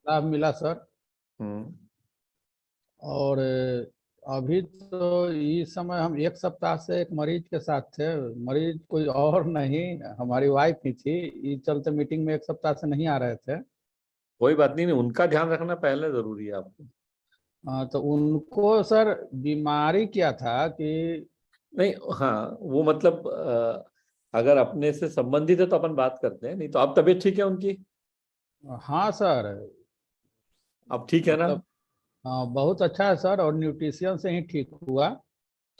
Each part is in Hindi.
लाभ मिला सर। हम्म। और अभी तो इस समय हम एक सप्ताह से एक मरीज के साथ थे। मरीज कोई और नहीं, हमारी वाइफ ही थी। इस चलते मीटिंग में एक सप्ताह से नहीं आ रहे थे। कोई बात नहीं, उनका ध्यान रखना पहले जरूरी है आपको। तो उनको सर बीमारी क्या था कि नहीं, हाँ, वो मतलब अगर अपने से संबंधित है तो अपन बात करते हैं, नहीं तो अब तबीयत ठीक है उनकी? हाँ सर, अब ठीक है ना? मतलब बहुत अच्छा है सर, और न्यूट्रिशन से ही ठीक हुआ।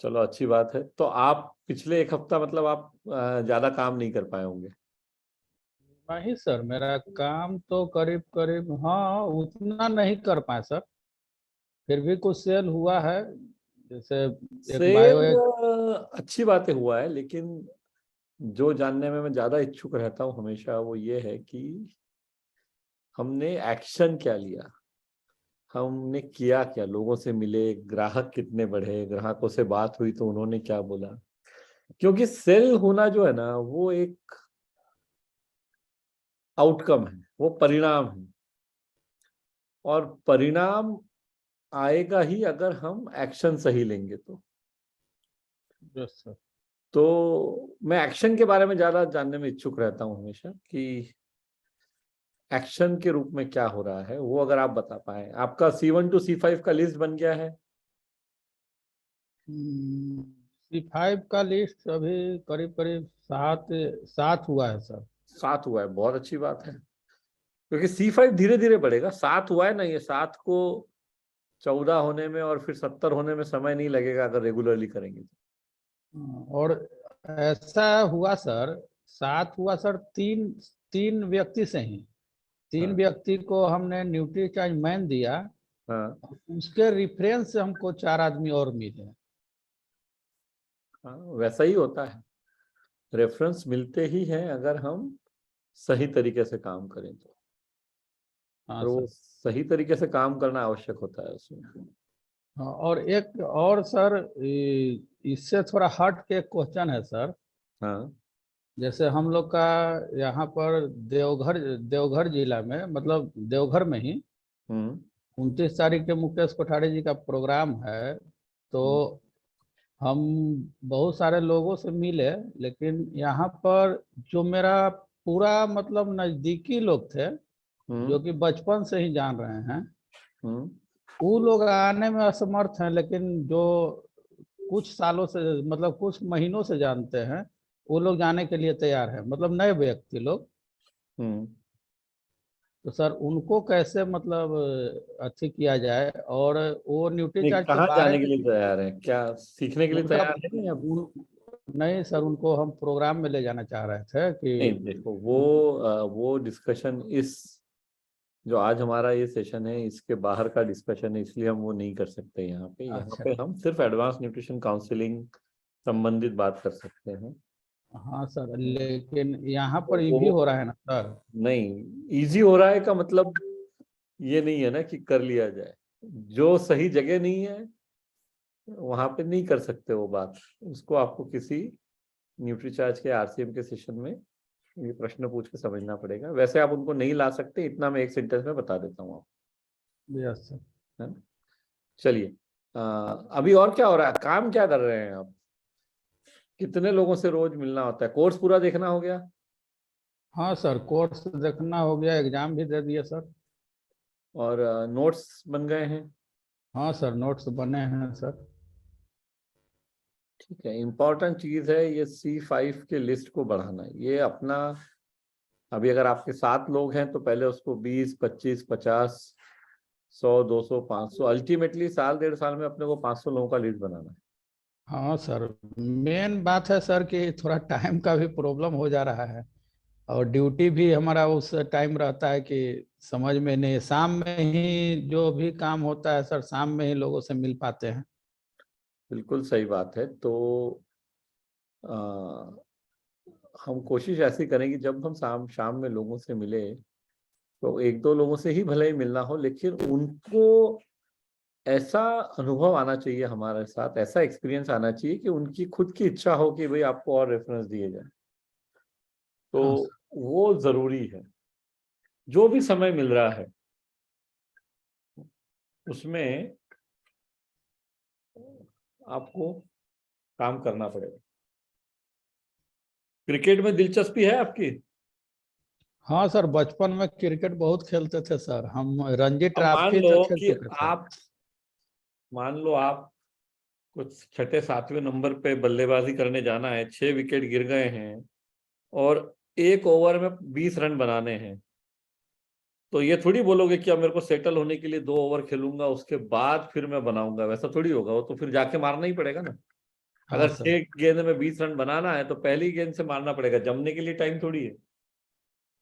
चलो अच्छी बात है। तो आप पिछले एक हफ्ता मतलब आप ज्यादा काम नहीं कर पाए होंगे? नहीं सर, मेरा काम तो करीब करीब, हाँ, उतना नहीं कर पाए सर। फिर भी कुछ सेल हुआ है, जैसे एक बायो सेल एक। अच्छी बातें हुआ है, लेकिन जो जानने में मैं ज्यादा इच्छुक रहता हूँ हमेशा वो ये है कि हमने एक्शन क्या लिया, हमने किया क्या, लोगों से मिले, ग्राहक कितने बढ़े, ग्राहकों से बात हुई तो उन्होंने क्या बोला। क्योंकि सेल होना जो है ना वो एक आउटकम है, वो परिणाम है। और परिणाम आएगा ही अगर हम एक्शन सही लेंगे यस सर। तो मैं एक्शन के बारे में ज्यादा जानने में इच्छुक रहता हूँ हमेशा कि एक्शन के रूप में क्या हो रहा है, वो अगर आप बता पाए। आपका C1 to C5 का लिस्ट बन गया है? C5 का लिस्ट अभी करीब करीब सात सात हुआ है सर। 7 हुआ है, बहुत अच्छी बात है। क्योंकि C5 धीरे धीरे बढ़ेगा। 7 हुआ है ना, ये 7 को 14 होने में और फिर 70 होने में समय नहीं लगेगा अगर रेगुलरली करेंगे तो। और ऐसा हुआ सर, सात हुआ सर, तीन तीन व्यक्ति से ही। तीन हाँ, व्यक्ति को हमने न्यूट्रीचार्ज मैन दिया, हाँ, उसके रेफरेंस से हमको चार आदमी और मिले। हाँ, वैसा ही होता है। रेफरेंस मिलते ही हैं अगर हम सही तरीके से काम करें तो। हाँ और वो सर। सही तरीके से काम करना आवश्यक होता है उसमें। हाँ, और एक और सर, इससे थोड़ा हट के क्वेश्चन है सर। हाँ। जैसे हम लोग का यहाँ पर देवघर देवघर जिला में, मतलब देवघर में ही हम्म। 29 तारीख के मुकेश कोठारी जी का प्रोग्राम है। तो हम्म। हम बहुत सारे लोगों से मिले, लेकिन यहाँ पर जो मेरा पूरा मतलब नज़दीकी लोग थे, जो हम्म। कि बचपन से ही जान रहे हैं, हम्म। वो लोग आने में असमर्थ हैं। लेकिन जो कुछ सालों से, मतलब कुछ महीनों से जानते हैं, वो लोग जाने के लिए तैयार हैं, मतलब नए व्यक्ति लोग। हम्म। तो सर उनको कैसे मतलब अथी किया जाए, और वो नहीं, न्यूट्रीचार्ज के कहाँ बारे जाने के में लिए तैयार है? क्या सीखने के लिए उनका तैयार है या? नहीं सर, उनको हम प्रोग्राम में ले जाना चाह रहे थे नहीं, कि देखो वो डिस्कशन इस जो आज हमारा ये सेशन है इसके बाहर का डिस्कशन है, इसलिए हम वो नहीं कर सकते यहाँ पे। यहाँ अच्छा। पे हम सिर्फ एडवांस न्यूट्रिशन काउंसलिंग संबंधित बात कर सकते हैं। हाँ सर, लेकिन यहाँ पर ये भी वो हो रहा है ना सर। नहीं, इजी हो रहा है का मतलब ये नहीं है ना कि कर लिया जाए। जो सही जगह नहीं है वहां पे नहीं कर सकते वो बात। उसको आपको किसी न्यूट्रीचार्ज के RCM के सेशन में ये प्रश्न पूछ के समझना पड़ेगा। वैसे आप उनको नहीं ला सकते, इतना मैं एक सेंटेंस में बता देता हूँ आपको, यस सर। है ना? चलिए, अभी और क्या हो रहा है? काम क्या कर रहे हैं आप? कितने लोगों से रोज मिलना होता है? कोर्स पूरा देखना हो गया? हाँ सर, कोर्स देखना हो गया, एग्जाम भी दे दिए सर। और नोट्स बन गए हैं? हाँ सर, नोट्स बने हैं सर। ठीक है। इम्पोर्टेंट चीज है ये C5 के लिस्ट को बढ़ाना। ये अपना, अभी अगर आपके 7 लोग हैं तो पहले उसको 20, 25, 50, 100, 200, 500, अल्टीमेटली साल 1.5 साल में अपने को 500 लोगों का लिस्ट बनाना है। हाँ सर, मेन बात है सर कि थोड़ा टाइम का भी प्रॉब्लम हो जा रहा है, और ड्यूटी भी हमारा उस टाइम रहता है कि समझ में नहीं, शाम में ही जो भी काम होता है सर, शाम में ही लोगों से मिल पाते हैं। बिल्कुल सही बात है। तो आ, हम कोशिश ऐसी करें कि जब हम शाम शाम में लोगों से मिले तो एक दो लोगों से ही भले ही मिलना हो, लेकिन उनको ऐसा अनुभव आना चाहिए हमारे साथ, ऐसा एक्सपीरियंस आना चाहिए कि उनकी खुद की इच्छा हो कि भाई आपको और रेफरेंस दिए जाए। तो हाँ सर। वो जरूरी है। जो भी समय मिल रहा है उसमें आपको काम करना पड़ेगा। क्रिकेट में दिलचस्पी है आपकी? हाँ सर, बचपन में क्रिकेट बहुत खेलते थे सर, हम रणजी अब मान ट्रॉफी लो तक खेल कि चुके थे। मान लो आप कुछ छठे सातवें नंबर पे बल्लेबाजी करने जाना है, 6 विकेट गिर गए हैं और 1 ओवर में 20 रन बनाने हैं, तो ये थोड़ी बोलोगे कि अब मेरे को सेटल होने के लिए 2 ओवर खेलूंगा उसके बाद फिर मैं बनाऊंगा, वैसा थोड़ी होगा। वो तो फिर जाके मारना ही पड़ेगा ना। हाँ अगर सर। 6 गेंद में 20 रन बनाना है तो पहली गेंद से मारना पड़ेगा, जमने के लिए टाइम थोड़ी है।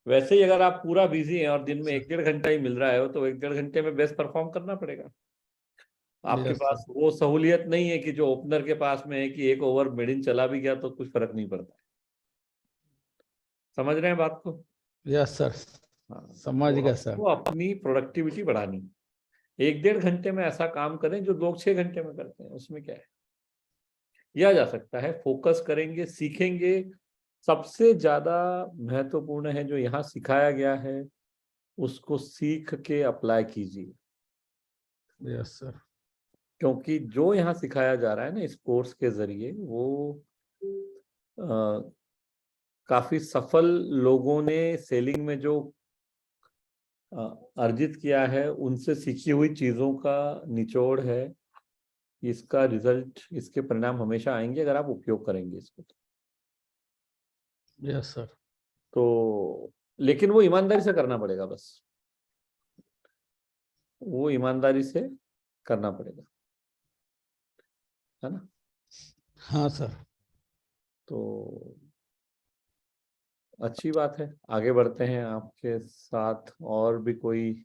वैसे ही अगर आप पूरा बिजी हैं और दिन में 1-1.5 घंटा ही मिल रहा है तो 1-1.5 घंटे में बेस्ट परफॉर्म करना पड़ेगा। आपके यस सर। पास वो सहूलियत नहीं है कि जो ओपनर के पास में है कि 1 ओवर मिडिल चला भी गया तो कुछ फर्क नहीं पड़ता। समझ रहे हैं बात को? यस सर, हाँ। समझ तो गया सर। आपको अपनी प्रोडक्टिविटी बढ़ानी, 1-1.5 घंटे में ऐसा काम करें जो लोग 6 घंटे में करते हैं, उसमें क्या है। किया जा सकता है, फोकस करेंगे, सीखेंगे। सबसे ज्यादा महत्वपूर्ण है जो यहाँ सिखाया गया है उसको सीख के अप्लाई कीजिए, यस सर। क्योंकि जो यहाँ सिखाया जा रहा है ना इस कोर्स के जरिए वो काफी सफल लोगों ने सेलिंग में जो अर्जित किया है उनसे सीखी हुई चीजों का निचोड़ है। इसका रिजल्ट, इसके परिणाम हमेशा आएंगे अगर आप उपयोग करेंगे इसको। Yes sir. तो लेकिन वो ईमानदारी से करना पड़ेगा, बस वो ईमानदारी से करना पड़ेगा, है ना। हाँ सर। तो अच्छी बात है, आगे बढ़ते हैं आपके साथ। और भी कोई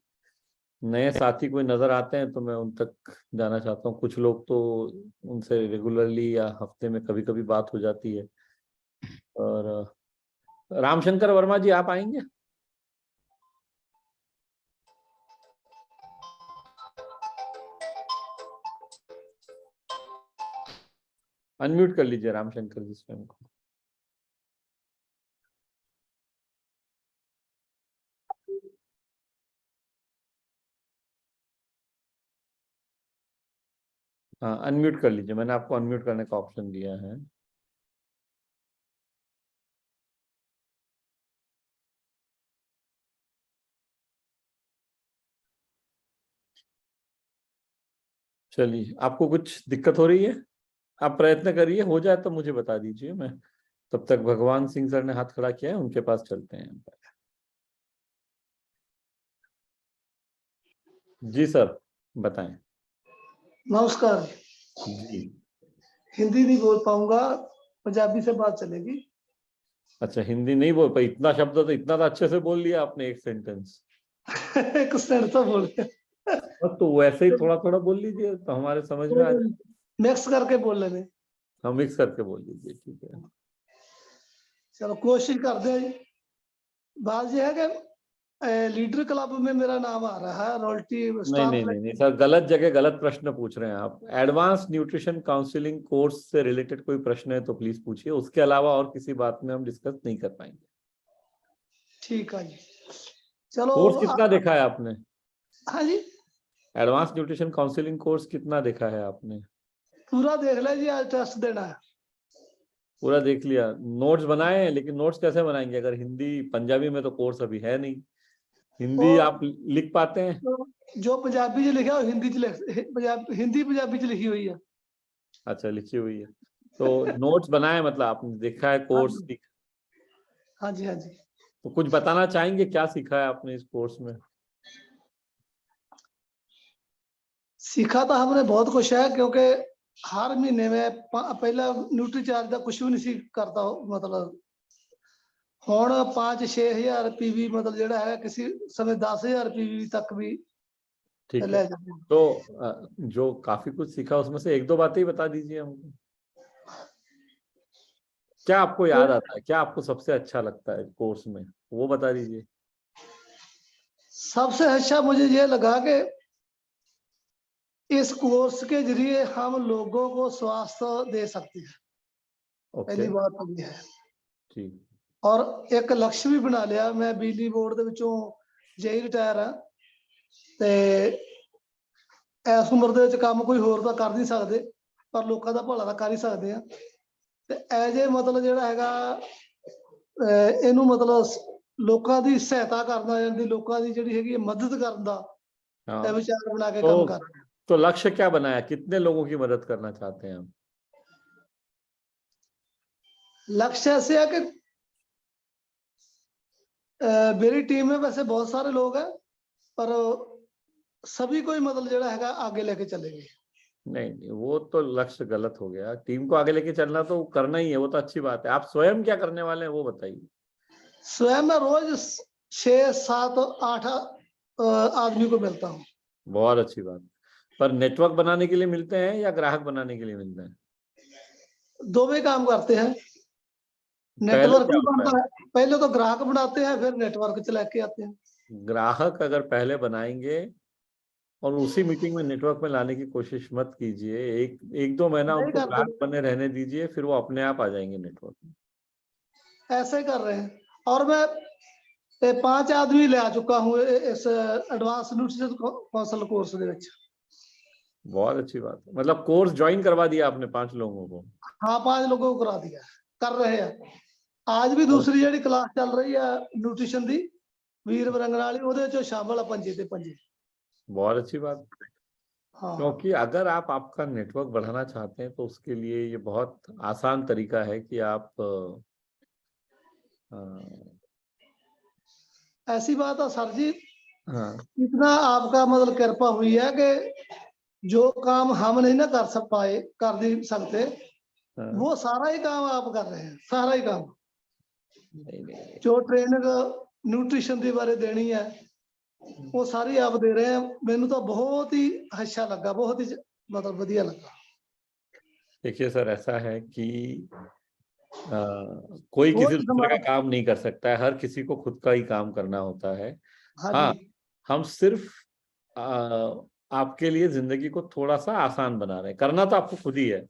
नए साथी कोई नजर आते हैं तो मैं उन तक जाना चाहता हूँ। कुछ लोग तो उनसे रेगुलरली या हफ्ते में कभी कभी बात हो जाती है। और रामशंकर वर्मा जी, आप आएंगे? अनम्यूट कर लीजिए रामशंकर जी स्वयं को। हाँ, अनम्यूट कर लीजिए, मैंने आपको अनम्यूट करने का ऑप्शन दिया है। चलिए, आपको कुछ दिक्कत हो रही है? आप प्रयत्न करिए, हो जाए तो मुझे बता दीजिए। मैं तब तक भगवान सिंह सर ने हाथ खड़ा किया है, उनके पास चलते हैं। जी सर, बताएं। नमस्कार। जी। हिंदी नहीं बोल पाऊंगा, पंजाबी से बात चलेगी। अच्छा, हिंदी नहीं बोल पाई? इतना शब्द तो इतना तो अच्छे से बोल लिया आपने, एक सेंटेंस। एक स्टैंड तो बोल तो वैसे ही थोड़ा थोड़ा बोल लीजिए तो हमारे समझ में आ जाए। मिक्स करके बोल लेने। हाँ, मिक्स करके बोल लीजिए, ठीक है। चलो कोशिश करते हैं जी। बात यह है कि लीडर क्लब में मेरा नाम आ रहा है, रॉयल्टी नहीं स्टार नहीं नहीं नहीं सर, गलत जगह गलत प्रश्न पूछ रहे हैं आप। एडवांस न्यूट्रिशन काउंसलिंग कोर्स से रिलेटेड कोई प्रश्न है तो प्लीज पूछिए, उसके अलावा और किसी बात में हम डिस्कस नहीं कर पाएंगे। ठीक है जी। चलो कोर्स कितना देखा है आपने? हाँ जी, एडवांस न्यूट्रिशन काउंसलिंग कोर्स कितना देखा है आपने? पूरा देख लिया जी, आज टेस्ट देना है। पूरा देख लिया? नोट्स बनाए हैं? लेकिन नोट्स कैसे बनाएंगे अगर हिंदी पंजाबी में तो कोर्स अभी है नहीं। हिंदी और आप लिख पाते हैं? जो पंजाबी च लिखा है हिंदी हिंदी पंजाबी च लिखी हुई है। अच्छा, लिखी हुई है। तो नोट्स बनाए, मतलब आपने देखा है, हाँ कोर्स जी सीखा? हाँ जी हाँ जी। तो कुछ बताना चाहेंगे क्या सीखा है आपने इस कोर्स में? सीखा तो हमने बहुत कुछ है, क्योंकि हर महीने में पहला न्यूट्री चार्ज का कुछ भी नहीं सी करता मतलब हुण 5-6 हज़ार पीवी मतलब जोड़ा है, किसी समय 10,000 पीवी तक भी ठीक है। ले जाते हैं। तो जो काफी कुछ सीखा उसमें से एक दो बातें ही बता दीजिए हमको। क्या आपको याद आता है, क्या आपको सबसे अच्छा लगता है कोर्स में, वो बता दीजिए। सबसे अच्छा मुझे ये लगा कि इस कोर्स के जरिए हम लोगों को स्वास्थ्य दे सकते हैं। ओके, पहली बात तो ये है। ठीक। और एक लक्ष्य भी बना लिया मैं, बिजली बोर्ड ਦੇ ਵਿੱਚੋਂ ਜੇਈ ਰਿਟਾਇਰ ਆ ਤੇ ਇਸ ਉਮਰ ਦੇ ਵਿੱਚ ਕੰਮ ਕੋਈ ਹੋਰ ਤਾਂ ਕਰ ਨਹੀਂ ਸਕਦੇ, ਪਰ ਲੋਕਾਂ ਦਾ ਭਲਾ ਤਾਂ ਕਰ ਹੀ ਸਕਦੇ ਆ। ਤੇ ਐਜ ਏ ਮਤਲਬ ਜਿਹੜਾ ਹੈਗਾ ਇਹਨੂੰ ਮਤਲਬ ਲੋਕਾਂ ਦੀ ਸਹਾਇਤਾ ਕਰਨਾ, ਜਾਂਦੀ ਲੋਕਾਂ ਦੀ ਜਿਹੜੀ ਹੈਗੀ ਮਦਦ ਕਰਨ ਦਾ हाँ, ਵਿਚਾਰ ਬਣਾ ਕੇ ਕੰਮ ਕਰ। तो लक्ष्य क्या बनाया, कितने लोगों की मदद करना चाहते हैं हम? लक्ष्य ऐसे है कि मेरी टीम में वैसे बहुत सारे लोग हैं, पर सभी को ही मतलब ਜਿਹੜਾ ਹੈਗਾ आगे लेके चलेंगे। नहीं, वो तो लक्ष्य गलत हो गया। टीम को आगे लेके चलना तो करना ही है, वो तो अच्छी बात है। आप स्वयं क्या करने वाले हैं वो बताइए। स्वयं मैं रोज 6, 7, 8 आदमी को मिलता हूँ। बहुत अच्छी बात। पर नेटवर्क बनाने के लिए मिलते हैं या ग्राहक बनाने के लिए मिलते हैं? दोनों काम करते हैं। नेटवर्क भी बनता है, पहले तो ग्राहक बनाते हैं, फिर नेटवर्क चला के आते हैं। ग्राहक अगर पहले बनाएंगे और उसी मीटिंग में नेटवर्क में लाने की कोशिश मत कीजिए। एक 2 महीना उनको ग्राहक बने रहने दीजिए, फिर वो अपने आप आ जाएंगे नेटवर्क में। ऐसे ही कर रहे हैं। और मैं 5 आदमी ले आ चुका हूँ इस एडवांस न्यूट्रिशन कौंसल कोर्स ਦੇ ਵਿੱਚ। बहुत अच्छी बात है। मतलब कोर्स ज्वाइन करवा दिया आपने 5 लोगों को? हाँ, 5 लोगों को करा दिया, कर रहे हैं। आज भी दूसरी ਜਿਹੜੀ क्लास चल रही है न्यूट्रिशन ਦੀ वीर वरंगना वाली, ਉਹਦੇ ਚ शामिल है 5 ਦੇ 5। बहुत अच्छी बात। हाँ, क्योंकि अगर आप आपका नेटवर्क बढ़ाना चाहते हैं तो उसके लिए ये बहुत आसान तरीका है कि आप ऐसी बात है सर जी, हाँ, इतना आपका मतलब कृपा हुई है कि जो काम हम नहीं ना कर पाए, कर नहीं सकते, हाँ। वो सारा ही काम आप कर रहे हैं, सारा ही काम। नहीं। जो ट्रेनिंग न्यूट्रिशन के बारे देनी है वो सारी आप दे रहे हैं। मैंने तो बहुत ही अच्छा लगा, बहुत ही मतलब बढ़िया लगा। देखिए सर, ऐसा है कि कोई किसी दूसरे का काम नहीं कर सकता है, हर किसी को खुद का ही काम करना होता है। हाँ, हम सिर्फ आपके लिए जिंदगी को थोड़ा सा आसान बना रहे हैं। करना तो आपको खुद ही है,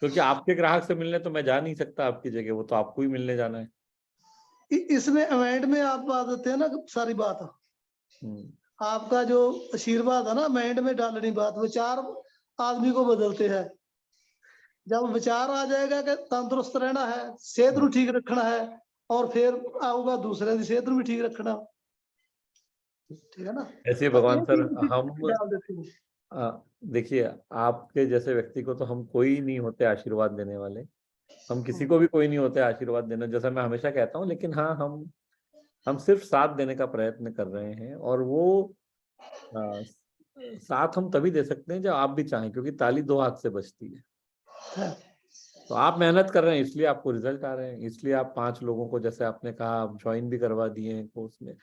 क्योंकि आपके ग्राहक से मिलने तो मैं जा नहीं सकता आपकी जगह, वो तो आपको ही मिलने जाना है। इसमें इवेंट में आप बात देते हैं ना, सारी बात आपका जो आशीर्वाद है ना, इवेंट में डालनी बात, विचार आदमी को बदलते हैं। जब विचार आ जाएगा कि तंदुरुस्त रहना है, सेहत को ठीक रखना है, और फिर आऊगा दूसरे की सेहत भी ठीक रखना, ठीक है ना। ऐसे भगवान सर, हम देखिए, आपके जैसे व्यक्ति को तो हम कोई नहीं होते आशीर्वाद देने वाले, हम किसी को भी कोई नहीं होते आशीर्वाद देना, जैसा मैं हमेशा कहता हूँ। लेकिन हाँ, हम सिर्फ साथ देने का प्रयत्न कर रहे हैं, और वो साथ हम तभी दे सकते हैं जब आप भी चाहें, क्योंकि ताली 2 हाथ से बजती है। तो आप मेहनत कर रहे हैं, इसलिए आपको रिजल्ट आ रहे हैं, इसलिए आप 5 लोगों को, जैसे आपने कहा, आप ज्वाइन भी करवा दिए हैं कोर्स में।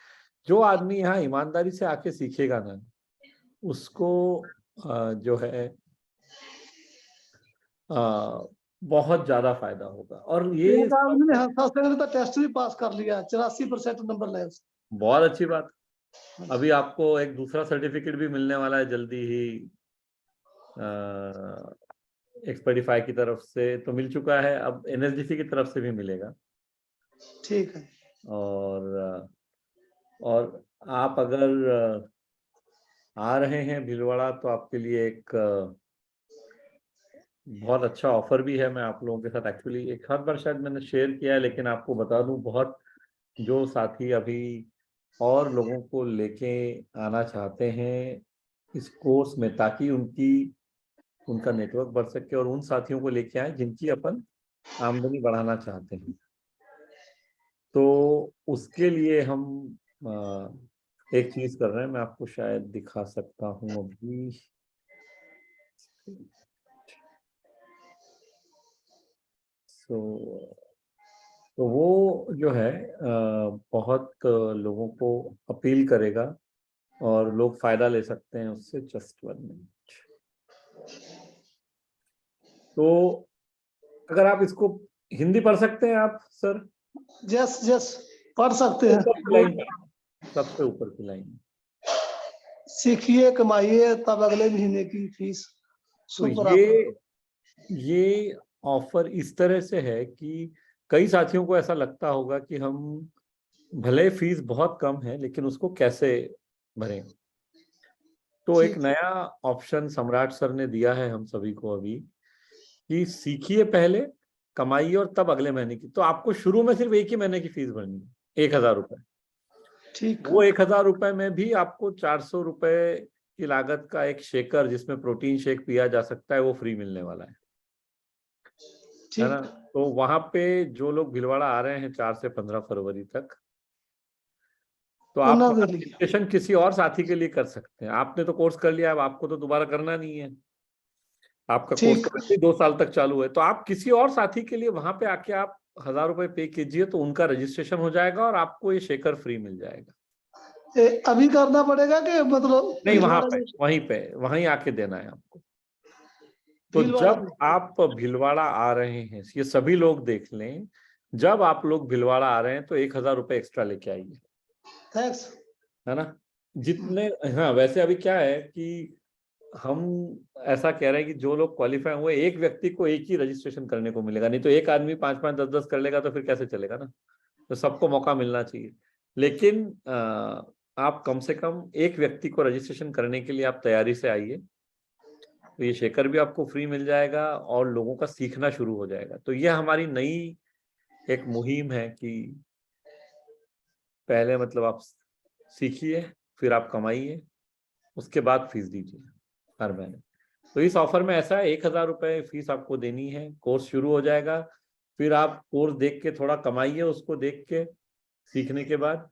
जो आदमी यहाँ ईमानदारी से आके सीखेगा ना, उसको जो है बहुत ज्यादा फायदा होगा। और ये टेस्ट भी पास कर लिया, 84% नंबर लाए। बहुत अच्छी बात। अभी आपको एक दूसरा सर्टिफिकेट भी मिलने वाला है जल्दी ही, एक्सपर्टिफाई की तरफ से तो मिल चुका है, अब एनएसडीसी की तरफ से भी मिलेगा। ठीक है। और आप अगर आ रहे हैं भीलवाड़ा तो आपके लिए एक बहुत अच्छा ऑफर भी है। मैं आप लोगों के साथ एक्चुअली एक हर बार शायद मैंने शेयर किया है, लेकिन आपको बता दूं, बहुत जो साथी अभी और लोगों को लेके आना चाहते हैं इस कोर्स में, ताकि उनका नेटवर्क बढ़ सके, और उन साथियों को लेके आए जिनकी अपन आमदनी बढ़ाना चाहते हैं। तो उसके लिए हम एक चीज कर रहे हैं, मैं आपको शायद दिखा सकता हूँ अभी। तो वो जो है बहुत लोगों को अपील करेगा और लोग फायदा ले सकते हैं उससे। Just 1 minute. तो अगर आप इसको हिंदी पढ़ सकते हैं आप सर? यस पढ़ सकते हैं। सबसे ऊपर की लाइन, सीखिए कमाइए तब अगले महीने की फीस। तो ये ऑफर इस तरह से है कि कई साथियों को ऐसा लगता होगा कि हम भले फीस बहुत कम है लेकिन उसको कैसे भरें। तो एक नया ऑप्शन सम्राट सर ने दिया है हम सभी को अभी कि सीखिए पहले, कमाइए और तब अगले महीने की। तो आपको शुरू में सिर्फ एक ही महीने की फीस भरनी है, 1000 रुपए। ठीक। वो 1000 रुपए में भी आपको 400 रुपए की लागत का एक शेकर जिसमें प्रोटीन शेक पिया जा सकता है वो फ्री मिलने वाला है ना। तो वहां पे जो लोग भीलवाड़ा आ रहे हैं 4 से 15 फरवरी तक, तो आप रजिस्ट्रेशन किसी और साथी के लिए कर सकते हैं। आपने तो कोर्स कर लिया, अब आपको तो दोबारा करना नहीं है, आपका कोर्स 2 साल तक चालू है। तो आप किसी और साथी के लिए वहां पे आके आप 1000 रुपए पे कीजिए, तो उनका रजिस्ट्रेशन हो जाएगा और आपको ये शेकर फ्री मिल जाएगा। अभी करना पड़ेगा कि मतलब नहीं, वहीं आके देना है आपको। तो जब आप भीलवाड़ा आ रहे हैं, ये सभी लोग देख लें, जब आप लोग भीलवाड़ा आ रहे हैं तो 1000 रुपए एक्स्ट्रा लेके आइए, है ना। जितने, हाँ वैसे अभी क्या है कि हम ऐसा कह रहे हैं कि जो लोग क्वालिफाई हुए, एक व्यक्ति को एक ही रजिस्ट्रेशन करने को मिलेगा, नहीं तो एक आदमी 5-5, 10-10 कर लेगा तो फिर कैसे चलेगा ना। तो सबको मौका मिलना चाहिए। लेकिन आप कम से कम एक व्यक्ति को रजिस्ट्रेशन करने के लिए आप तैयारी से आइए, तो ये शेकर भी आपको फ्री मिल जाएगा और लोगों का सीखना शुरू हो जाएगा। तो ये हमारी नई एक मुहिम है कि पहले मतलब आप सीखिए, फिर आप कमाइए, उसके बाद फीस दीजिए हर महीने। तो इस ऑफर में ऐसा है 1000 रुपए फीस आपको देनी है, कोर्स शुरू हो जाएगा, फिर आप कोर्स देख के थोड़ा कमाइए, उसको देख के सीखने के बाद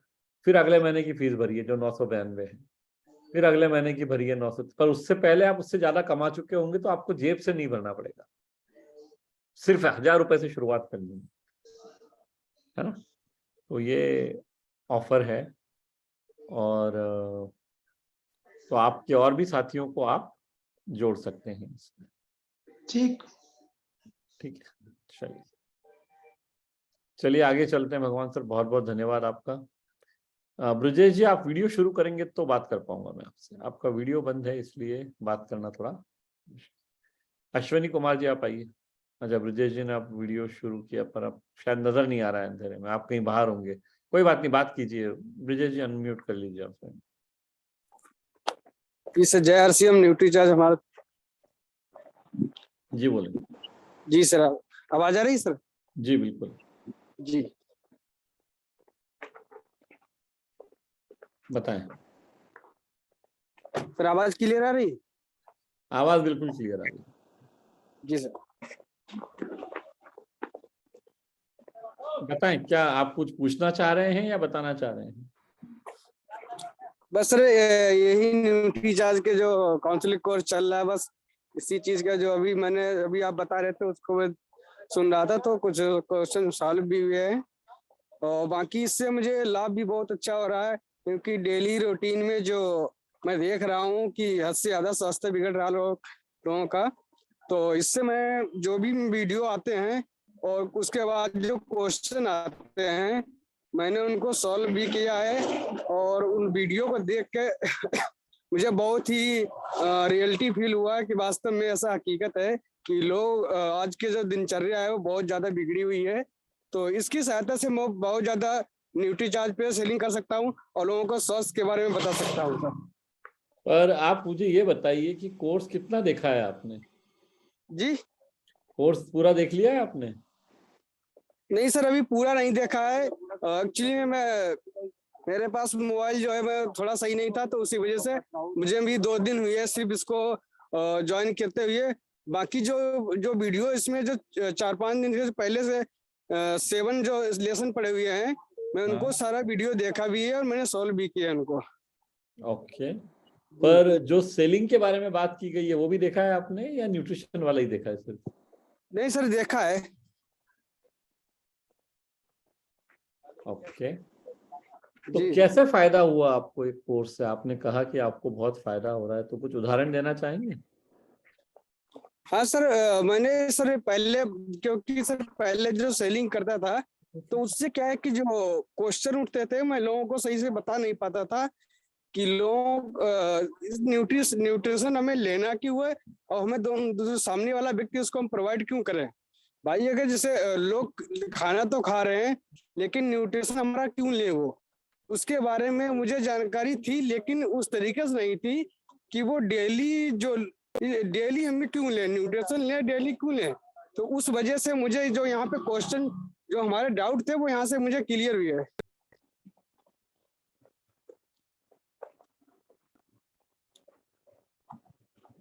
फिर अगले महीने की फीस भरिए जो 992 है, फिर अगले महीने की भरिए 900। पर उससे पहले आप उससे ज्यादा कमा चुके होंगे तो आपको जेब से नहीं भरना पड़ेगा, सिर्फ 1000 रुपए से शुरुआत करनी है ना। तो ये ऑफर है, और तो आपके और भी साथियों को आप जोड़ सकते हैं इसमें। ठीक है, चलिए आगे चलते हैं। भगवान सर बहुत बहुत धन्यवाद आपका। ब्रजेश जी, आप वीडियो शुरू करेंगे तो बात कर पाऊंगा मैं आपसे, आपका वीडियो बंद है इसलिए बात करना थोड़ा। अश्विनी कुमार जी आप आइए। अच्छा, ब्रजेश जी ने आप वीडियो शुरू किया पर आप शायद नजर नहीं आ रहा है अंधेरे में, आप कहीं बाहर होंगे। कोई बात नहीं, बात कीजिए। ब्रजेश जी अनम्यूट कर लीजिए आप। जय आरसीएम न्यूट्रीचार्ज हमारा। जी बोले। जी सर, आवाज आ रही है सर? जी बिल्कुल जी, बताएं सर। आवाज क्लियर आ रही? आवाज बिल्कुल क्लियर आ रही। जी सर, बताएं, क्या आप कुछ पूछना चाह रहे हैं या बताना चाह रहे हैं? बस सर यही न्यूट्रीचार्ज के जो काउंसलिंग कोर्स चल रहा है, बस इसी चीज का जो अभी आप बता रहे थे उसको मैं सुन रहा था, तो कुछ क्वेश्चन सॉल्व भी हुए हैं और बाकी इससे मुझे लाभ भी बहुत अच्छा हो रहा है, क्योंकि डेली रूटीन में जो मैं देख रहा हूँ कि हद से ज्यादा स्वास्थ्य बिगड़ रहा लोगों का। तो इससे मैं जो भी वीडियो आते हैं और उसके बाद जो क्वेश्चन आते हैं मैंने उनको सॉल्व भी किया है, और उन वीडियो को देख के मुझे बहुत ही रियलिटी फील हुआ कि वास्तव में ऐसा हकीकत है कि लोग आज के जो दिनचर्या है वो बहुत ज्यादा बिगड़ी हुई है। तो इसकी सहायता से मैं बहुत ज्यादा न्यूट्रीचार्ज पे सेलिंग कर सकता हूँ और लोगों को स्वास्थ्य के बारे में बता सकता हूँ सर। पर आप मुझे ये बताइए कि कोर्स कितना देखा है आपने? जी, कोर्स पूरा देख लिया है आपने? नहीं सर, अभी पूरा नहीं देखा है। एक्चुअली मेरे पास मोबाइल जो है मैं थोड़ा सही नहीं था, तो उसी वजह से मुझे भी 2 दिन हुए सिर्फ इसको ज्वाइन करते हुए। बाकी जो वीडियो इसमें जो 4-5 दिन से पहले से 7 जो लेसन पड़े हुए हैं, मैं उनको सारा वीडियो देखा भी है और मैंने सॉल्व भी किया उनको। ओके, पर जो सेलिंग के बारे में बात की गई है वो भी देखा है आपने या न्यूट्रिशन वाला ही देखा है सिर्फ? नहीं सर, देखा है। ओके, तो कैसे फायदा हुआ आपको एक कोर्स से? आपने कहा कि आपको बहुत फायदा हो रहा है, तो कुछ उदाहरण देना चाहेंगे? हाँ सर, मैंने सर क्योंकि सर पहले जो सेलिंग करता था तो उससे क्या है कि जो क्वेश्चन उठते थे मैं लोगों को सही से बता नहीं पाता था कि लोग न्यूट्रिशन हमें लेना क्यों है और हमें सामने वाला व्यक्ति उसको हम प्रोवाइड क्यों करें। भाई अगर जैसे लोग खाना तो खा रहे हैं लेकिन न्यूट्रिशन हमारा क्यों ले वो, उसके बारे में मुझे जानकारी थी, लेकिन उस तरीके से नहीं थी कि वो डेली हमें क्यों लें, न्यूट्रिशन लें, डेली क्यों लें। तो उस वजह से मुझे जो यहाँ पे क्वेश्चन, जो हमारे डाउट थे, वो यहाँ से मुझे क्लियर हुए है।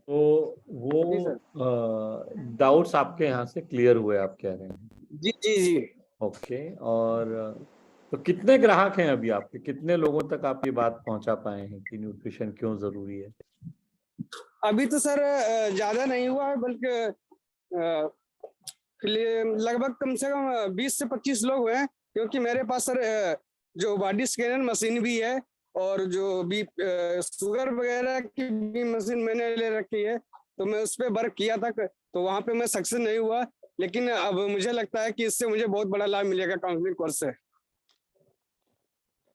तो वो डाउट्स आपके यहाँ से क्लियर हुए, आप कह रहे हैं? जी जी जी। ओके। और तो कितने ग्राहक हैं अभी आपके, कितने लोगों तक आप ये बात पहुंचा पाए हैं कि न्यूट्रिशन क्यों जरूरी है? अभी तो सर ज्यादा नहीं हुआ है, बल्कि लगभग कम से कम 20 से 25 लोग हुए हैं, क्योंकि मेरे पास सर जो बॉडी स्कैनर मशीन भी है, और जो भी शुगर वगैरह की भी मशीन मैंने ले रखी है। तो मैं उस पर वर्क किया था, तो वहां पे मैं सक्सेस नहीं हुआ, लेकिन अब मुझे लगता है कि इससे मुझे बहुत बड़ा लाभ मिलेगा काउंसलिंग कोर्स से।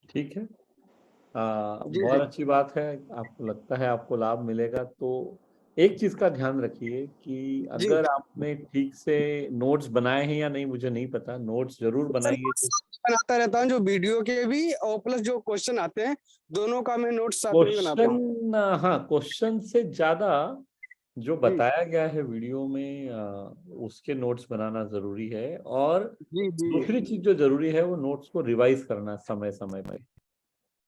ठीक है, जी बहुत जी अच्छी बात है, आपको लगता है आपको लाभ मिलेगा। तो एक चीज का ध्यान रखिए कि जी। अगर आपने ठीक से नोट्स बनाए हैं या नहीं मुझे नहीं पता, नोट्स जरूर बनाइए। बनाता रहता हूँ, जो वीडियो के भी और प्लस जो क्वेश्चन आते हैं, दोनों का मैं नोट्स साथ में बनाता हूँ। क्वेश्चन, हाँ, क्वेश्चन से ज्यादा जो बताया गया है वीडियो में उसके नोट्स बनाना जरूरी है। और जी जी दूसरी चीज जो जरूरी है वो नोट्स को रिवाइज करना समय समय पर,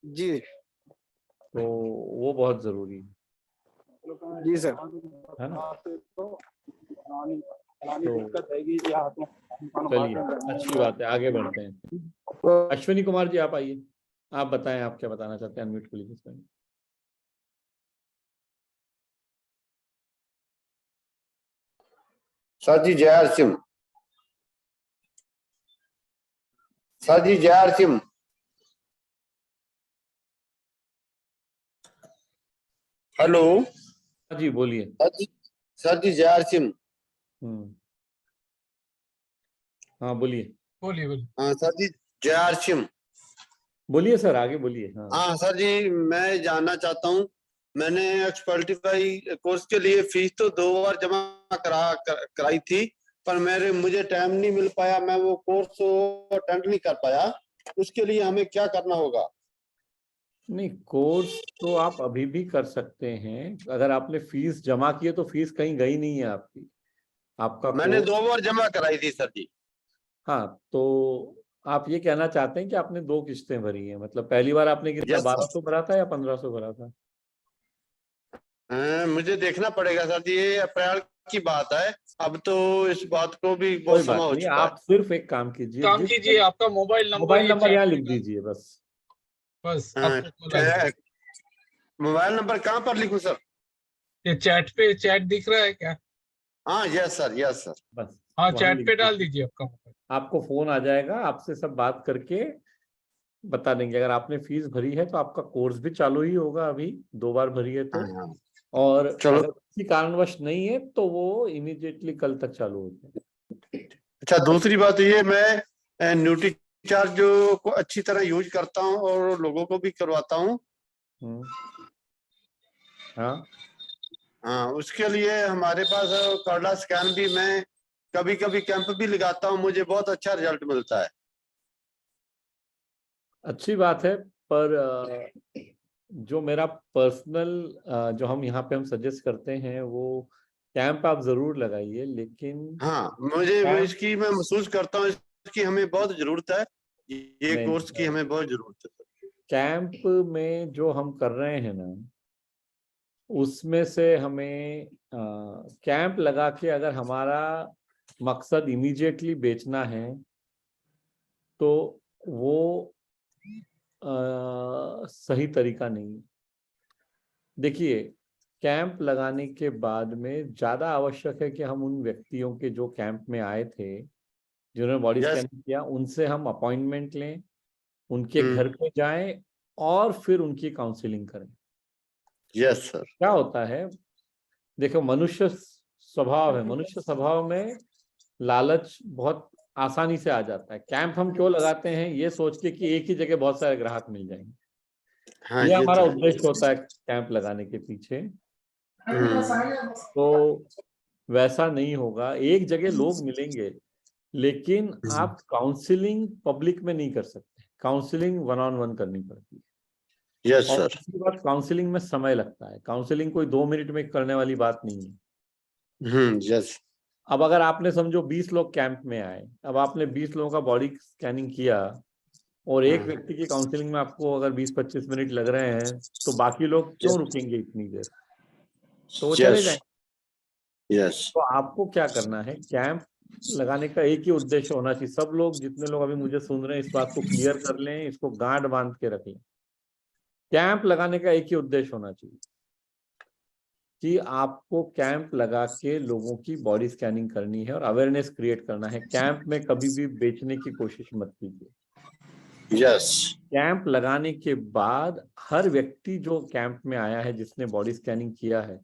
जी तो वो बहुत जरूरी जी सर। है ना। तो चलिए, अच्छी बात है, आगे बढ़ते हैं। अश्विनी कुमार जी, आप आइए, आप बताएं आप क्या बताना चाहते हैं, अनम्यूट कर लीजिए इसमें। सर जी जय हर सिंह। सर जी जय हर सिंह। हेलो जी बोलिए। सर जी जय हर सिंह। हाँ बोलिए। बोलिए बोलिए। हाँ सर जी जय हर सिंह। बोलिए सर, आगे बोलिए। हाँ हाँ सर जी, मैं जानना चाहता हूँ, मैंने एक्सपर्टिफाई कोर्स के लिए फीस तो 2 बार जमा कराई थी, पर मुझे टाइम नहीं मिल पाया, मैं वो कोर्स अटेंड नहीं कर पाया। उसके लिए हमें क्या करना होगा? नहीं, कोर्स तो आप अभी भी कर सकते हैं। अगर आपने फीस जमा की है तो फीस कहीं गई नहीं है आपकी, आपका मैंने कोर्स। 2 बार जमा कराई थी सर जी। हाँ, तो आप ये कहना चाहते हैं कि आपने 2 किस्तें भरी हैं, मतलब पहली बार आपने कितना, 1200 भरा था या 1500 भरा था? मुझे देखना पड़ेगा सर जी, ये अप्रैल की बात है, अब तो इस बात को भी कोई बहुत समय बात हो नहीं, चुका है। आप सिर्फ एक काम कीजिए, आपका मोबाइल नंबर यहाँ लिख दीजिए बस। बस हाँ, आपको मोबाइल नंबर कहाँ पर लिखूं सर? ये चैट पे, चैट दिख रहा है क्या? हाँ यस सर, यस सर। बस हाँ, वहाँ चैट लिख पे डाल दीजिए, दीजिए आपका मोबाइल। आपको फोन आ जाएगा, आपसे सब बात करके बता देंगे। अगर आपने फीस भरी है तो आपका कोर्स भी चालू ही होगा, अभी 2 बार भरी है तो। हाँ, और चलो। अगर किसी कारणवश नहीं है तो वो इमीडिएटली कल तक चालू होता है। अच्छा, दूसरी बात ये, मैं न्यूट्री चार्ज को अच्छी तरह यूज करता हूँ और लोगों को भी करवाता हूँ। हाँ हाँ, उसके लिए हमारे पास कार्डा स्कैन भी, मैं कभी कभी कैंप भी लगाता हूँ, मुझे बहुत अच्छा रिजल्ट मिलता है। अच्छी बात है, पर जो मेरा पर्सनल जो हम यहाँ पे हम सजेस्ट करते हैं वो कैंप आप जरूर लगाइए, लेकिन हाँ, मुझे इसकी मैं महसूस करता हूँ, इसकी हमें बहुत जरूरत है, ये नहीं, कोर्स की हमें बहुत जरूरत है। कैंप में जो हम कर रहे हैं ना, उसमें से हमें कैंप लगा के अगर हमारा मकसद इमीडिएटली बेचना है तो वो सही तरीका नहीं। देखिए, कैंप लगाने के बाद में ज्यादा आवश्यक है कि हम उन व्यक्तियों के जो कैंप में आए थे, जिन्होंने बॉडी स्कैनिंग किया, उनसे हम अपॉइंटमेंट लें, उनके घर पे जाएं और फिर उनकी काउंसलिंग करें। Yes sir. क्या होता है, देखो, मनुष्य स्वभाव है, मनुष्य स्वभाव में लालच बहुत आसानी से आ जाता है। कैंप हम क्यों लगाते हैं, ये सोच के कि एक ही जगह बहुत सारे ग्राहक मिल जाएंगे। हाँ, ये ये हमारा तो उद्देश्य होता है कैंप लगाने के पीछे। है। तो वैसा नहीं होगा, एक जगह लोग मिलेंगे, लेकिन आप काउंसलिंग पब्लिक में नहीं कर सकते। काउंसलिंग 1-on-1 करनी पड़ती है। यस और सर। दूसरी बात, काउंसलिंग में समय लगता है। काउंसलिंग कोई 2 मिनट में करने वाली बात नहीं है। यस। अब अगर आपने समझो 20 लोग कैंप में आए, अब आपने 20 लोगों का बॉडी स्कैनिंग किया और एक व्यक्ति की काउंसलिंग में आपको अगर 20-25 मिनट लग रहे हैं, तो बाकी लोग क्यों रुकेंगे इतनी देर? तो वो चले यस। जाएंगे। यस। तो आपको क्या करना है, कैंप लगाने का एक ही उद्देश्य होना चाहिए। सब लोग, जितने लोग अभी मुझे सुन रहे हैं, इस बात को क्लियर कर लें, इसको गांठ बांध के रख लें। कैंप लगाने का एक ही उद्देश्य होना चाहिए कि आपको कैंप लगा के लोगों की बॉडी स्कैनिंग करनी है और अवेयरनेस क्रिएट करना है। कैंप में कभी भी बेचने की कोशिश मत कीजिए। यस। कैंप लगाने के बाद हर व्यक्ति जो कैंप में आया है, जिसने बॉडी स्कैनिंग किया है,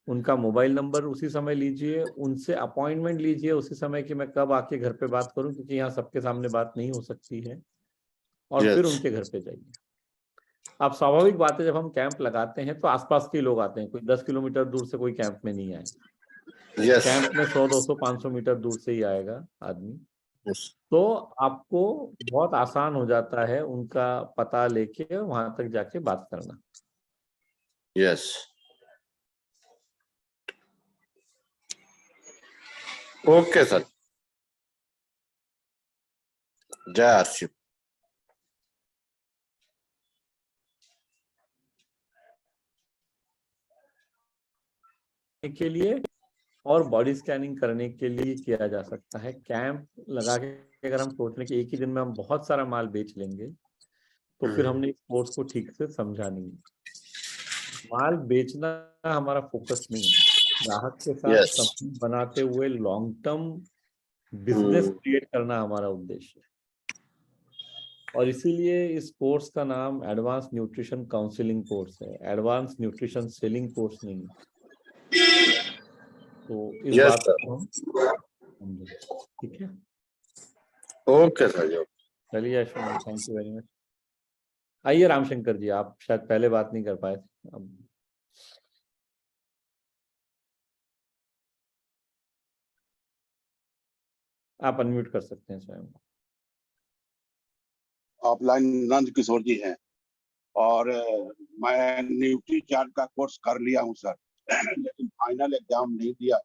उनका मोबाइल नंबर उसी समय लीजिए, उनसे अपॉइंटमेंट लीजिए उसी समय कि मैं कब आके घर पे बात करूं, क्योंकि यहाँ सबके सामने बात नहीं हो सकती है, और फिर उनके घर पे जाइए। अब स्वाभाविक बात है, जब हम कैंप लगाते हैं तो आसपास के लोग आते हैं, कोई 10 किलोमीटर दूर से कोई कैंप में नहीं आए। यस। कैंप में 100, 200, 500 मीटर दूर से ही आएगा आदमी। यस। तो आपको बहुत आसान हो जाता है उनका पता लेके वहां तक जाके बात करना। यस। Okay sir. जय आरसी। के लिए और बॉडी स्कैनिंग करने के लिए किया जा सकता है। कैंप लगा के अगर हम सोच लें कि एक ही दिन में हम बहुत सारा माल बेच लेंगे, तो फिर हमने इस कोर्स को ठीक से समझा नहीं। माल बेचना हमारा फोकस नहीं है, ग्राहक के साथ यस। संबंध बनाते हुए लॉन्ग टर्म बिजनेस क्रिएट करना हमारा उद्देश्य है। और इसीलिए इस कोर्स का नाम एडवांस न्यूट्रिशन काउंसलिंग कोर्स है, एडवांस न्यूट्रिशन सेलिंग कोर्स नहीं है। तो इस यस बात सर। को हम समझें, ठीक है? Okay sir. चलिए Ashwin, thank you very much. आइए रामशंकर जी, आप शायद पहले बात नहीं कर पाए थे, अब आप अनम्यूट कर सकते हैं स्वयं। ऑफलाइन नंद किशोर जी हैं और मैं न्यूट्री चार्ट का कोर्स कर लिया हूं सर, लेकिन फाइनल एग्जाम नहीं दिया।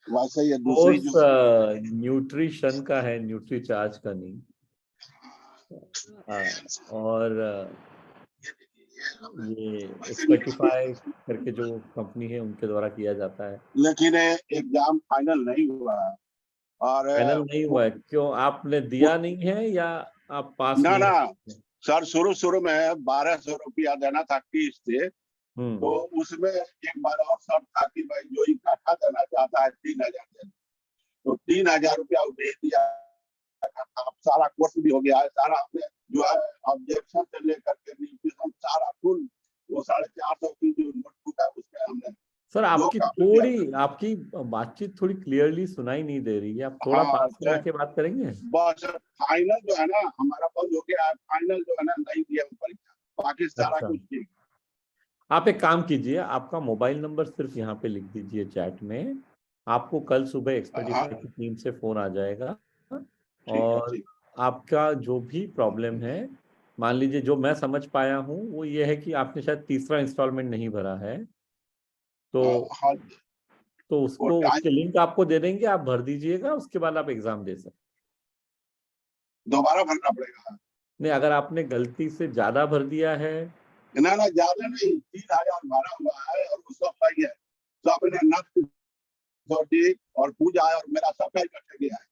वैसे ये दूसरी कोर्स जो न्यूट्रिशन का है, न्यूट्री चार्ज का नहीं। और ये एक्सपर्टिफाई करके जो कंपनी है उनके द्वारा किया जाता है। लेकिन एग्जाम फाइनल नहीं हुआ है। और फाइनल नहीं हुआ है? क्यों, आपने दिया नहीं है या आप पास ना नहीं ना है? सर, शुरू में 1200 रुपया देना था किस्त से, तो उसमें एक बार और शर्त था कि भाई जो इकट्ठा देना चाहता है 3000 देना, तो 3000 रुपया दे दिया। अब सारा कोर्स भी हो गया है, सारा हमने जो है ऑब्जेक्शन से लेकर के न्यूट्रिशन सारा फुल वो 450 की जो नोटबुक है उसमें हमने। सर आपकी बातचीत थोड़ी क्लियरली सुनाई नहीं दे रही है, आप थोड़ा पास में आके बात करेंगे? बस फाइनल जो है ना हमारा बंद हो गया, फाइनल जो है ना नहीं दिया परीक्षा, बाकी सारा कुछ ठीक। आप एक काम कीजिए, आपका मोबाइल नंबर सिर्फ यहाँ पे लिख दीजिए चैट में। आपको कल सुबह एक्सपर्टिफाई की टीम से फोन आ जाएगा, और आपका जो भी प्रॉब्लम है, मान लीजिए जो मैं समझ पाया हूँ वो ये है कि आपने शायद तीसरा इंस्टॉलमेंट नहीं भरा है, तो उसके लिंक आपको दे देंगे, आप भर दीजिएगा, उसके बाद आप एग्जाम दे सकते। दोबारा भरना पड़ेगा? नहीं, अगर आपने गलती से ज्यादा भर दिया है। ना ज्यादा नहीं, 3000 भरा हुआ है और वो सब सही है, सब ने नक्श और पूजा है और मेरा सब इकट्ठे गया है,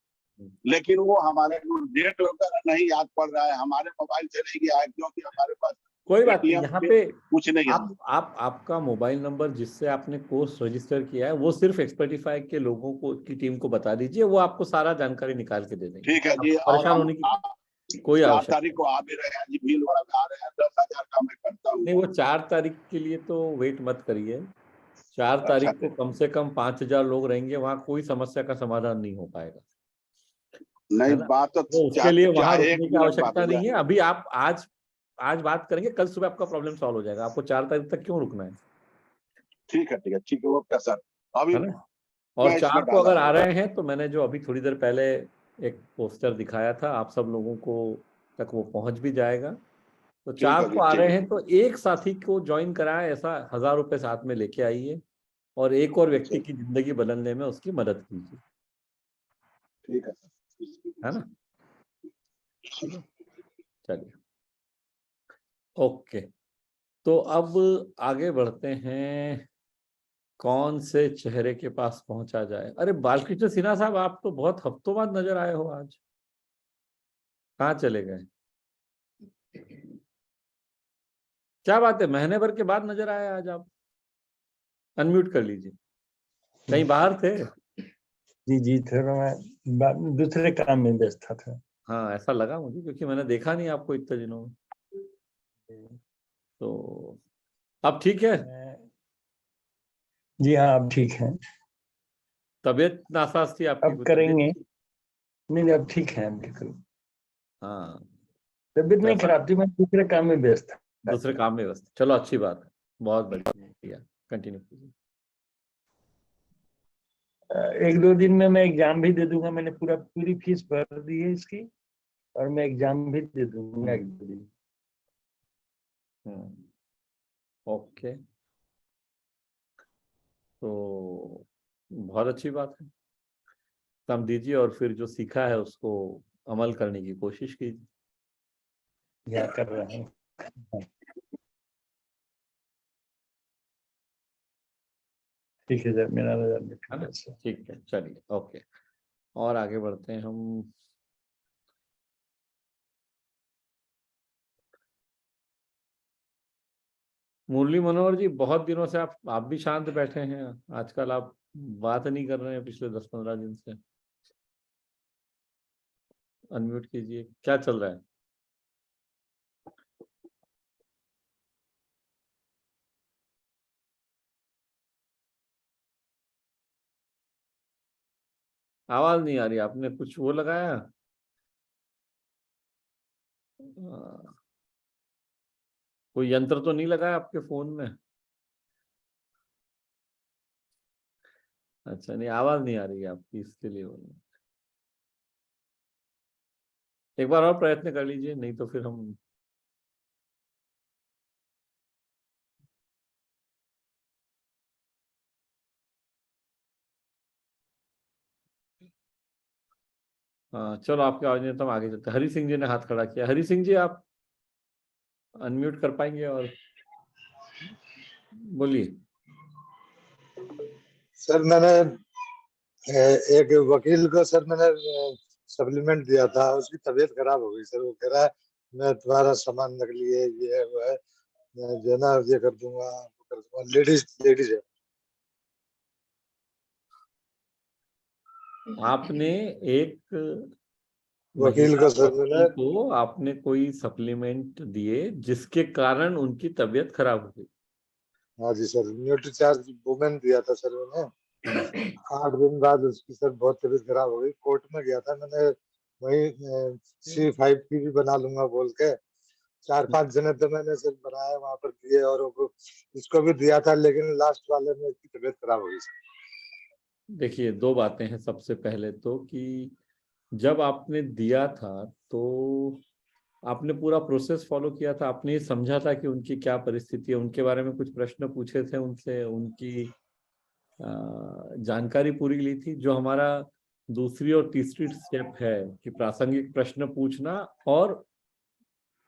लेकिन वो हमारे को डेट वगैरह नहीं याद पड़ रहा है, हमारे मोबाइल से नहीं गया है, क्योंकि हमारे पास कोई बात नहीं, यहाँ पे कुछ नहीं है। आपका मोबाइल नंबर जिससे आपने कोर्स रजिस्टर किया है वो सिर्फ एक्सपर्टिफाई के लोगों की टीम को बता दीजिए, वो आपको सारा जानकारी निकाल के दे देंगे। ठीक है जी। परेशान होने की कोई आवश्यकता 4 तारीख को आ भी रहे हैं जी, भीलवाड़ा में आ रहे हैं, 10,000 का मैं करता हूँ। नहीं, वो 4 तारीख के लिए तो वेट मत करिए। 4 तारीख को कम से कम 5000 लोग रहेंगे, वहाँ कोई समस्या का समाधान नहीं हो पाएगा। नहीं, बात तो उसके लिए वहां रुकने की आवश्यकता नहीं है। अभी आप आज बात करेंगे, कल सुबह आपका प्रॉब्लम सॉल्व हो जाएगा। आपको 4 तारीख तक क्यों रुकना है? ठीक है ओके सर। अभी और 4 को अगर आ रहे हैं तो मैंने जो अभी थोड़ी देर पहले एक पोस्टर दिखाया था, आप सब लोगों को तक वो पहुंच भी जाएगा। तो ठीक 4 है को आ ठीक रहे है। हैं तो एक साथी को ज्वाइन कराए, ऐसा 1000 रुपए साथ में लेके आइए और एक और व्यक्ति की जिंदगी बदलने में उसकी मदद कीजिए, ठीक है है ना। चलिए ओके, तो अब आगे बढ़ते हैं, कौन से चेहरे के पास पहुंचा जाए। अरे बालकृष्ण सिन्हा साहब, आप तो बहुत हफ्तों बाद नजर आए हो, आज कहाँ चले गए? क्या बात है, महीने भर के बाद नजर आए आज आप। अनम्यूट कर लीजिए, कहीं बाहर थे? जी जी, थोड़ा मैं दूसरे काम में व्यस्त था। हाँ ऐसा लगा मुझे, क्योंकि मैंने देखा नहीं आपको इतने दिनों में। तो अब ठीक है? जी हाँ, अब ठीक है। तबीयत नासाज थी आपकी अब कुछ? करेंगे। नहीं, अब ठीक है, बिल्कुल। हाँ तबीयत तो नहीं ऐसा, खराब थी, मैं दूसरे काम में व्यस्त था। दूसरे काम में व्यस्त, चलो अच्छी बात है, बहुत बढ़िया, कंटिन्यू कीजिए। 1-2 दिन में मैं एग्जाम भी दे दूंगा। मैंने पूरी फीस भर दी है इसकी, और मैं एग्जाम भी दे दूंगा 1-2 दिन। ओके, तो बहुत अच्छी बात है, काम दीजिए और फिर जो सीखा है उसको अमल करने की कोशिश कीजिए। क्या कर रहे हैं? ठीक है सर, मेरा नजर में है ना, ठीक है। ठीक है, चलिए ओके, और आगे बढ़ते हैं हम। मुरली मनोहर जी, बहुत दिनों से आप भी शांत बैठे हैं, आजकल आप बात नहीं कर रहे हैं पिछले 10-15 दिन से। अनम्यूट कीजिए, क्या चल रहा है? आवाज नहीं आ रही, आपने कुछ वो लगाया? कोई यंत्र तो नहीं लगाया आपके फोन में? अच्छा, नहीं आवाज नहीं आ रही है आपकी, इसके लिए बोल रहा हूं। एक बार और प्रयत्न कर लीजिए, नहीं तो फिर हम हाँ चलो, आपकी आवाज नहीं तो हम आगे चलते हैं। हरी सिंह जी ने हाथ खड़ा किया। हरी सिंह जी, आप अनम्यूट कर पाएंगे और बोलिए। सर मैंने एक वकील को सर मैंने सप्लीमेंट दिया था, उसकी तबीयत खराब हो गई सर। वो कह रहा है मैं तुम्हारा सामान नकली है, ये है वो है, मैं जो है ना ये कर दूंगा वो कर दूंगा। लेडीज लेडीज है। आपने एक वकील महिला को सर मैंने, वकील को आपने कोई सप्लीमेंट दिए जिसके कारण उनकी तबीयत खराब हो गई? हाँ जी सर, न्यूट्रीचार्ज वुमेन दिया था सर मैंने। 8 दिन बाद उसकी सर बहुत तबीयत खराब हो गई। कोर्ट में गया था मैंने, वही C5 की भी बना लूंगा बोल के 4-5 जने तो मैंने सिर्फ बनाया वहां पर दिए, और उसको भी दिया था, लेकिन लास्ट वाले में इसकी तबीयत खराब हो गई। देखिए, दो बातें हैं। सबसे पहले तो कि जब आपने दिया था तो आपने पूरा प्रोसेस फॉलो किया था, आपने ये समझा था कि उनकी क्या परिस्थिति है, उनके बारे में कुछ प्रश्न पूछे थे उनसे, उनकी जानकारी पूरी ली थी। जो हमारा दूसरी और तीसरी स्टेप है कि प्रासंगिक प्रश्न पूछना और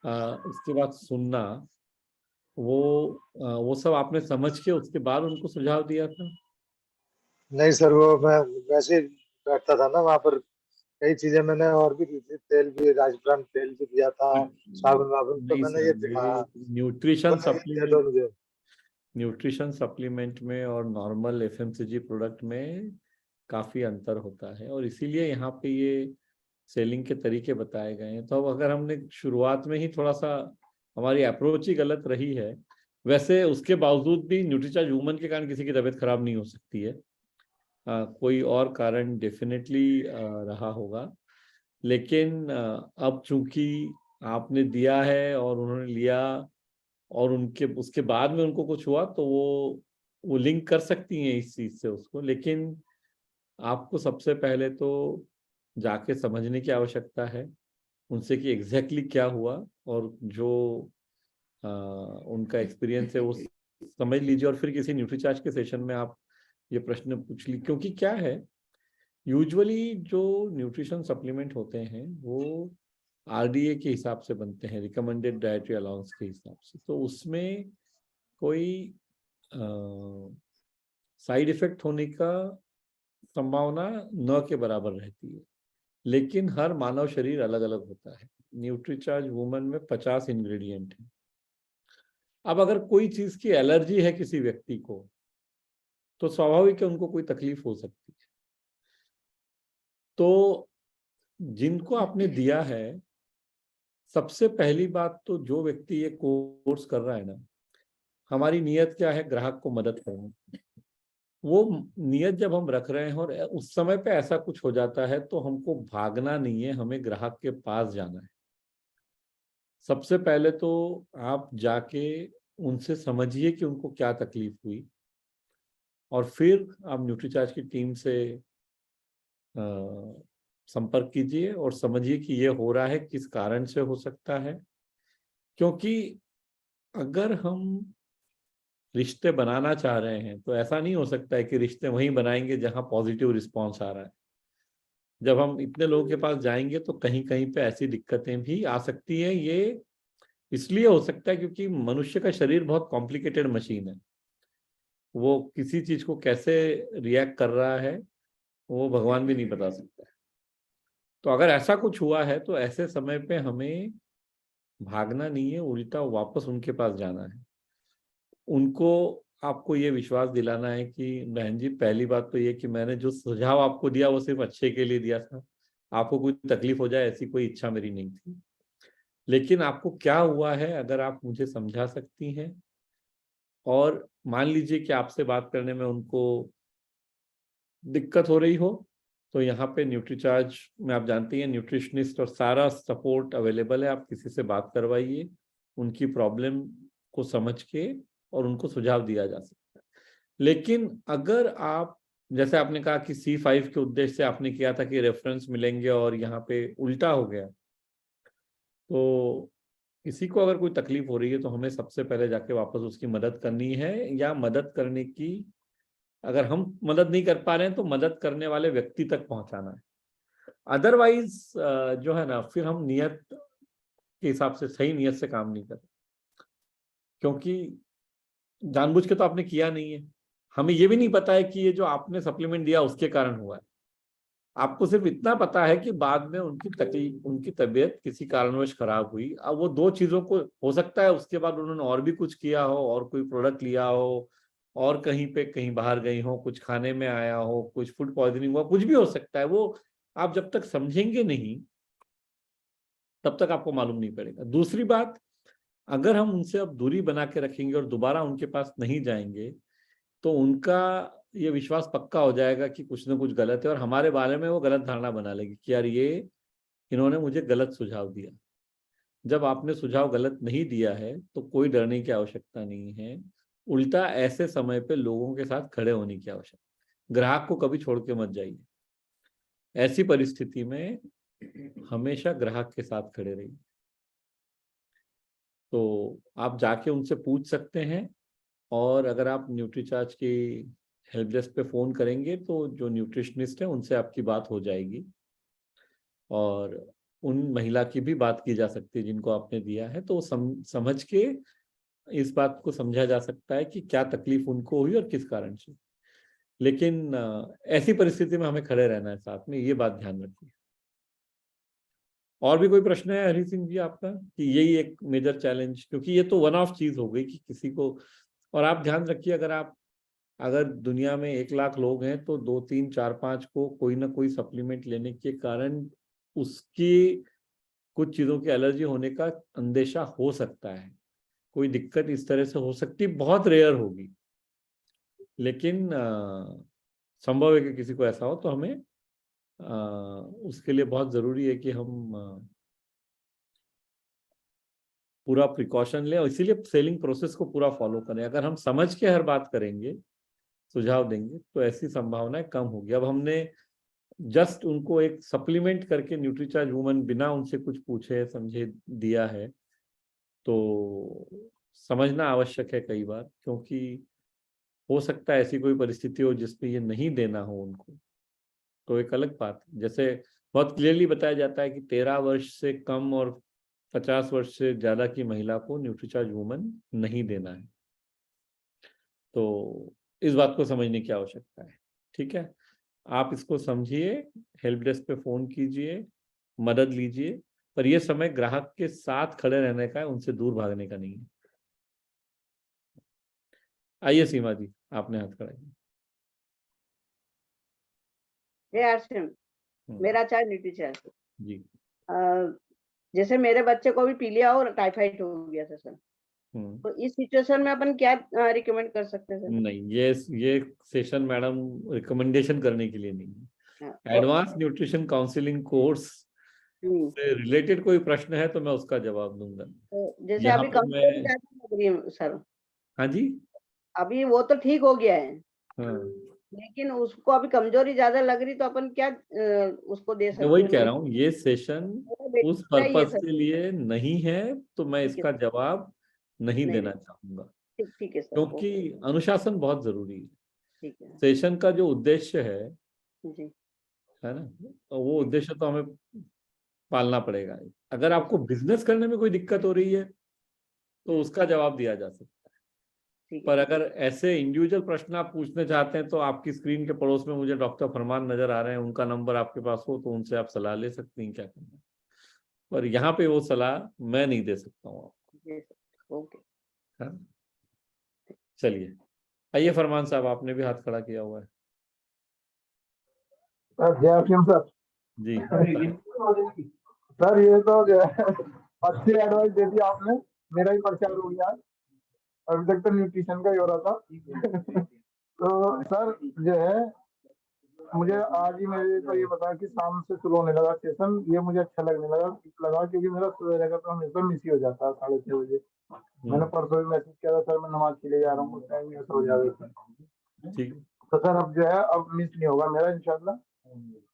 उसके बाद सुनना, वो सब आपने समझ के उसके बाद उनको सुझाव दिया था? नहीं सर, वो मैं वैसे ही बैठता था ना वहां पर। कई चीजें मैंने और भी दी थी, तेल भी, राजग्राम तेल भी दिया था, साबुन वाबुन, तो नहीं मैंने सर, ये ये दिखाया, न्यूट्रिशन बोले ये दे सप्लीमेंट, दो मुझे। न्यूट्रिशन सप्लीमेंट में और नॉर्मल एफएमसीजी प्रोडक्ट में काफी अंतर होता है, और इसीलिए यहाँ पे ये सेलिंग के तरीके बताए गए हैं। तो अब अगर हमने शुरुआत में ही थोड़ा सा, हमारी अप्रोच ही गलत रही है। वैसे उसके बावजूद भी न्यूट्रीचार्ज वुमन के कारण किसी की तबीयत खराब नहीं हो सकती है, कोई और कारण डेफिनेटली रहा होगा। लेकिन अब चूंकि आपने दिया है और उन्होंने लिया, और उनके उसके बाद में उनको कुछ हुआ, तो वो लिंक कर सकती हैं इस चीज से उसको। लेकिन आपको सबसे पहले तो जाके समझने की आवश्यकता है उनसे कि एग्जैक्टली क्या हुआ, और जो उनका एक्सपीरियंस है वो समझ लीजिए, और फिर किसी न्यूट्रीचार्ज के सेशन में आप ये प्रश्न पूछ ली। क्योंकि क्या है, यूजुअली जो न्यूट्रिशन सप्लीमेंट होते हैं वो आरडीए के हिसाब से बनते हैं, रिकमेंडेड डाइटरी अलाउंस के हिसाब से, तो उसमें कोई साइड इफेक्ट होने का संभावना न के बराबर रहती है। लेकिन हर मानव शरीर अलग अलग होता है। न्यूट्रीचार्ज वुमन में 50 इंग्रेडिएंट हैं। अब अगर कोई चीज की एलर्जी है किसी व्यक्ति को, तो स्वाभाविक है उनको कोई तकलीफ हो सकती है। तो जिनको आपने दिया है, सबसे पहली बात तो जो व्यक्ति ये कोर्स कर रहा है ना, हमारी नियत क्या है, ग्राहक को मदद करना। वो नियत जब हम रख रहे हैं और उस समय पे ऐसा कुछ हो जाता है, तो हमको भागना नहीं है, हमें ग्राहक के पास जाना है। सबसे पहले तो आप जाके उनसे समझिए कि उनको क्या तकलीफ हुई, और फिर आप न्यूट्रीचार्ज की टीम से संपर्क कीजिए और समझिए कि ये हो रहा है किस कारण से हो सकता है। क्योंकि अगर हम रिश्ते बनाना चाह रहे हैं तो ऐसा नहीं हो सकता है कि रिश्ते वहीं बनाएंगे जहां पॉजिटिव रिस्पांस आ रहा है। जब हम इतने लोगों के पास जाएंगे तो कहीं कहीं पे ऐसी दिक्कतें भी आ सकती है। ये इसलिए हो सकता है क्योंकि मनुष्य का शरीर बहुत कॉम्प्लिकेटेड मशीन है। वो किसी चीज को कैसे रिएक्ट कर रहा है वो भगवान भी नहीं बता सकता है। तो अगर ऐसा कुछ हुआ है तो ऐसे समय पे हमें भागना नहीं है, उल्टा वापस उनके पास जाना है। उनको आपको ये विश्वास दिलाना है कि बहन जी, पहली बात तो ये कि मैंने जो सुझाव आपको दिया वो सिर्फ अच्छे के लिए दिया था, आपको कोई तकलीफ हो जाए ऐसी कोई इच्छा मेरी नहीं थी। लेकिन आपको क्या हुआ है अगर आप मुझे समझा सकती हैं, और मान लीजिए कि आपसे बात करने में उनको दिक्कत हो रही हो, तो यहाँ पे न्यूट्रीचार्ज में आप जानती हैं न्यूट्रिशनिस्ट और सारा सपोर्ट अवेलेबल है। आप किसी से बात करवाइए, उनकी प्रॉब्लम को समझ के और उनको सुझाव दिया जा सकता है। लेकिन अगर आप, जैसे आपने कहा कि C5 के उद्देश्य से आपने किया था कि रेफरेंस मिलेंगे और यहाँ पे उल्टा हो गया, तो किसी को अगर कोई तकलीफ हो रही है तो हमें सबसे पहले जाके वापस उसकी मदद करनी है, या मदद करने की, अगर हम मदद नहीं कर पा रहे हैं तो मदद करने वाले व्यक्ति तक पहुंचाना है। अदरवाइज जो है ना, फिर हम नियत के हिसाब से, सही नियत से काम नहीं कर, क्योंकि जानबूझ के तो आपने किया नहीं है। हमें ये भी नहीं पता है कि ये जो आपने सप्लीमेंट दिया उसके कारण हुआ है। आपको सिर्फ इतना पता है कि बाद में उनकी तकलीफ, उनकी तबीयत किसी कारणवश खराब हुई। अब वो दो चीजों को, हो सकता है उसके बाद उन्होंने और भी कुछ किया हो, और कोई प्रोडक्ट लिया हो, और कहीं पे कहीं बाहर गई हो, कुछ खाने में आया हो, कुछ फूड पॉइजनिंग हुआ, कुछ भी हो सकता है। वो आप जब तक समझेंगे नहीं तब तक आपको मालूम नहीं पड़ेगा। दूसरी बात, अगर हम उनसे अब दूरी बना के रखेंगे और दोबारा उनके पास नहीं जाएंगे, तो उनका ये विश्वास पक्का हो जाएगा कि कुछ ना कुछ गलत है, और हमारे बारे में वो गलत धारणा बना लेगी कि यार ये, इन्होंने मुझे गलत सुझाव दिया। जब आपने सुझाव गलत नहीं दिया है तो कोई डरने की आवश्यकता नहीं है। उल्टा ऐसे समय पे लोगों के साथ खड़े होने की आवश्यकता। ग्राहक को कभी छोड़ के मत जाइए। ऐसी परिस्थिति में हमेशा ग्राहक के साथ खड़े रहिए। तो आप जाके उनसे पूछ सकते हैं, और अगर आप न्यूट्रीचार्ज की हेल्प डेस्क पे फ़ोन करेंगे तो जो न्यूट्रिशनिस्ट है उनसे आपकी बात हो जाएगी, और उन महिला की भी बात की जा सकती है जिनको आपने दिया है। तो समझ के इस बात को समझा जा सकता है कि क्या तकलीफ उनको हुई और किस कारण से। लेकिन ऐसी परिस्थिति में हमें खड़े रहना है साथ में, ये बात ध्यान रखिए। और भी कोई प्रश्न है हरी सिंह जी आपका? कि यही एक मेजर चैलेंज, क्योंकि ये तो वन ऑफ चीज हो गई कि किसी को, और आप ध्यान रखिए, अगर दुनिया में 1 लाख लोग हैं तो 2, 3, 4, 5 को कोई ना कोई सप्लीमेंट लेने के कारण उसकी कुछ चीजों की एलर्जी होने का अंदेशा हो सकता है। कोई दिक्कत इस तरह से हो सकती, बहुत रेयर होगी, लेकिन संभव है कि किसी को ऐसा हो। तो हमें उसके लिए बहुत जरूरी है कि हम पूरा प्रिकॉशन लें, और इसीलिए सेलिंग प्रोसेस को पूरा फॉलो करें। अगर हम समझ के हर बात करेंगे, सुझाव देंगे, तो ऐसी संभावनाएं कम होगी। अब हमने जस्ट उनको एक सप्लीमेंट करके न्यूट्रीचार्ज वुमन बिना उनसे कुछ पूछे समझे दिया है, तो समझना आवश्यक है कई बार, क्योंकि हो सकता है ऐसी कोई परिस्थिति हो जिसमें ये नहीं देना हो उनको, तो एक अलग बात है। जैसे बहुत क्लियरली बताया जाता है कि 13 वर्ष से कम और 50 वर्ष से ज्यादा की महिला को न्यूट्रीचार्ज वुमन नहीं देना है, तो इस बात को समझने की आवश्यकता है। ठीक है, आप इसको समझिए, हेल्प डेस्क पे फोन कीजिए, मदद लीजिए, पर यह समय ग्राहक के साथ खड़े रहने का है, उनसे दूर भागने का नहीं है। आइए सीमा जी, आपने हाथ खड़ा किया। मेरा चार्ज न्यूट्रीचार्ज जी। जैसे मेरे बच्चे को भी पीलिया और टाइफाइड हो गया था सर, तो इस सिचुएशन में अपन क्या रिकमेंड कर सकते हैं सर? नहीं, ये सेशन मैडम रिकमेंडेशन करने के लिए नहीं है। एडवांस न्यूट्रिशन काउंसलिंग कोर्स से रिलेटेड कोई प्रश्न है तो मैं उसका जवाब दूंगा। तो जैसे अभी कमजोरी ज्यादा लग रही है सर। हाँ जी, अभी वो तो ठीक हो गया है। हाँ, लेकिन उसको अभी कमजोरी ज्यादा लग रही, तो अपन क्या उसको दे सकते हैं? वही कह रहा हूँ, ये सेशन उस पर्पस के लिए नहीं है, तो मैं इसका जवाब नहीं देना चाहूंगा, ठीक है सर, क्योंकि अनुशासन बहुत जरूरी है। ठीक है। सेशन का जो उद्देश्य है जी, है ना, वो उद्देश्य तो हमें पालना पड़ेगा। अगर आपको बिजनेस करने में कोई दिक्कत हो रही है तो उसका जवाब दिया जा सकता है, पर अगर ऐसे इंडिविजुअल प्रश्न आप पूछने चाहते हैं तो आपकी स्क्रीन के पड़ोस में मुझे डॉक्टर फरमान नजर आ रहे हैं, उनका नंबर आपके पास हो तो उनसे आप सलाह ले सकती हैं क्या करना है, पर यहाँ पे वो सलाह मैं नहीं दे सकता हूँ आपको। ओके, हाँ, चलिए आइए फरमान साहब, आपने भी हाथ खड़ा किया हुआ है। सर जी सर, ये तो जो है अच्छी एडवाइस दे दी आपने, मेरा ही प्रचार हो गया। अभी तक तो न्यूट्रिशन का ही हो रहा था। तो सर जो है, मुझे आज ही मेरे को ये बताया कि शाम से शुरू होने लगा सेशन, ये मुझे अच्छा लगने लगा क्योंकि मेरा सवेरे का तो हमेशा मिस ही हो जाता है 6:30 बजे। मैंने परसों भी मैसेज किया था, सर मैं नमाज के लिए जा रहा हूँ, उस टाइम सो जाता। ठीक, तो सर अब जो है अब मिस नहीं होगा मेरा इंशाल्लाह।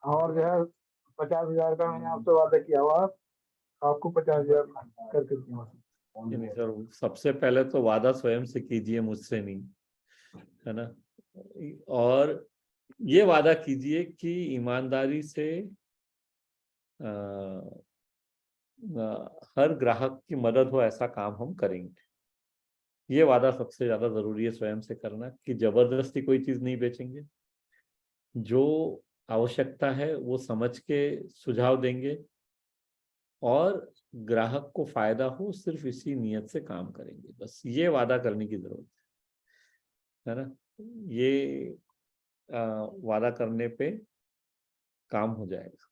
और जो है 50,000 का मैंने आपसे वादा किया हुआ, आपको 50,000 करके दूंगा। नहीं सर, सबसे पहले तो वादा स्वयं से कीजिए, मुझसे नहीं, है ना। और ये वादा कीजिए कि ईमानदारी से हर ग्राहक की मदद हो, ऐसा काम हम करेंगे। ये वादा सबसे ज्यादा जरूरी है स्वयं से करना, कि जबरदस्ती कोई चीज नहीं बेचेंगे, जो आवश्यकता है वो समझ के सुझाव देंगे और ग्राहक को फायदा हो, सिर्फ इसी नियत से काम करेंगे। बस ये वादा करने की जरूरत है ना। ये वादा करने पे काम हो जाएगा।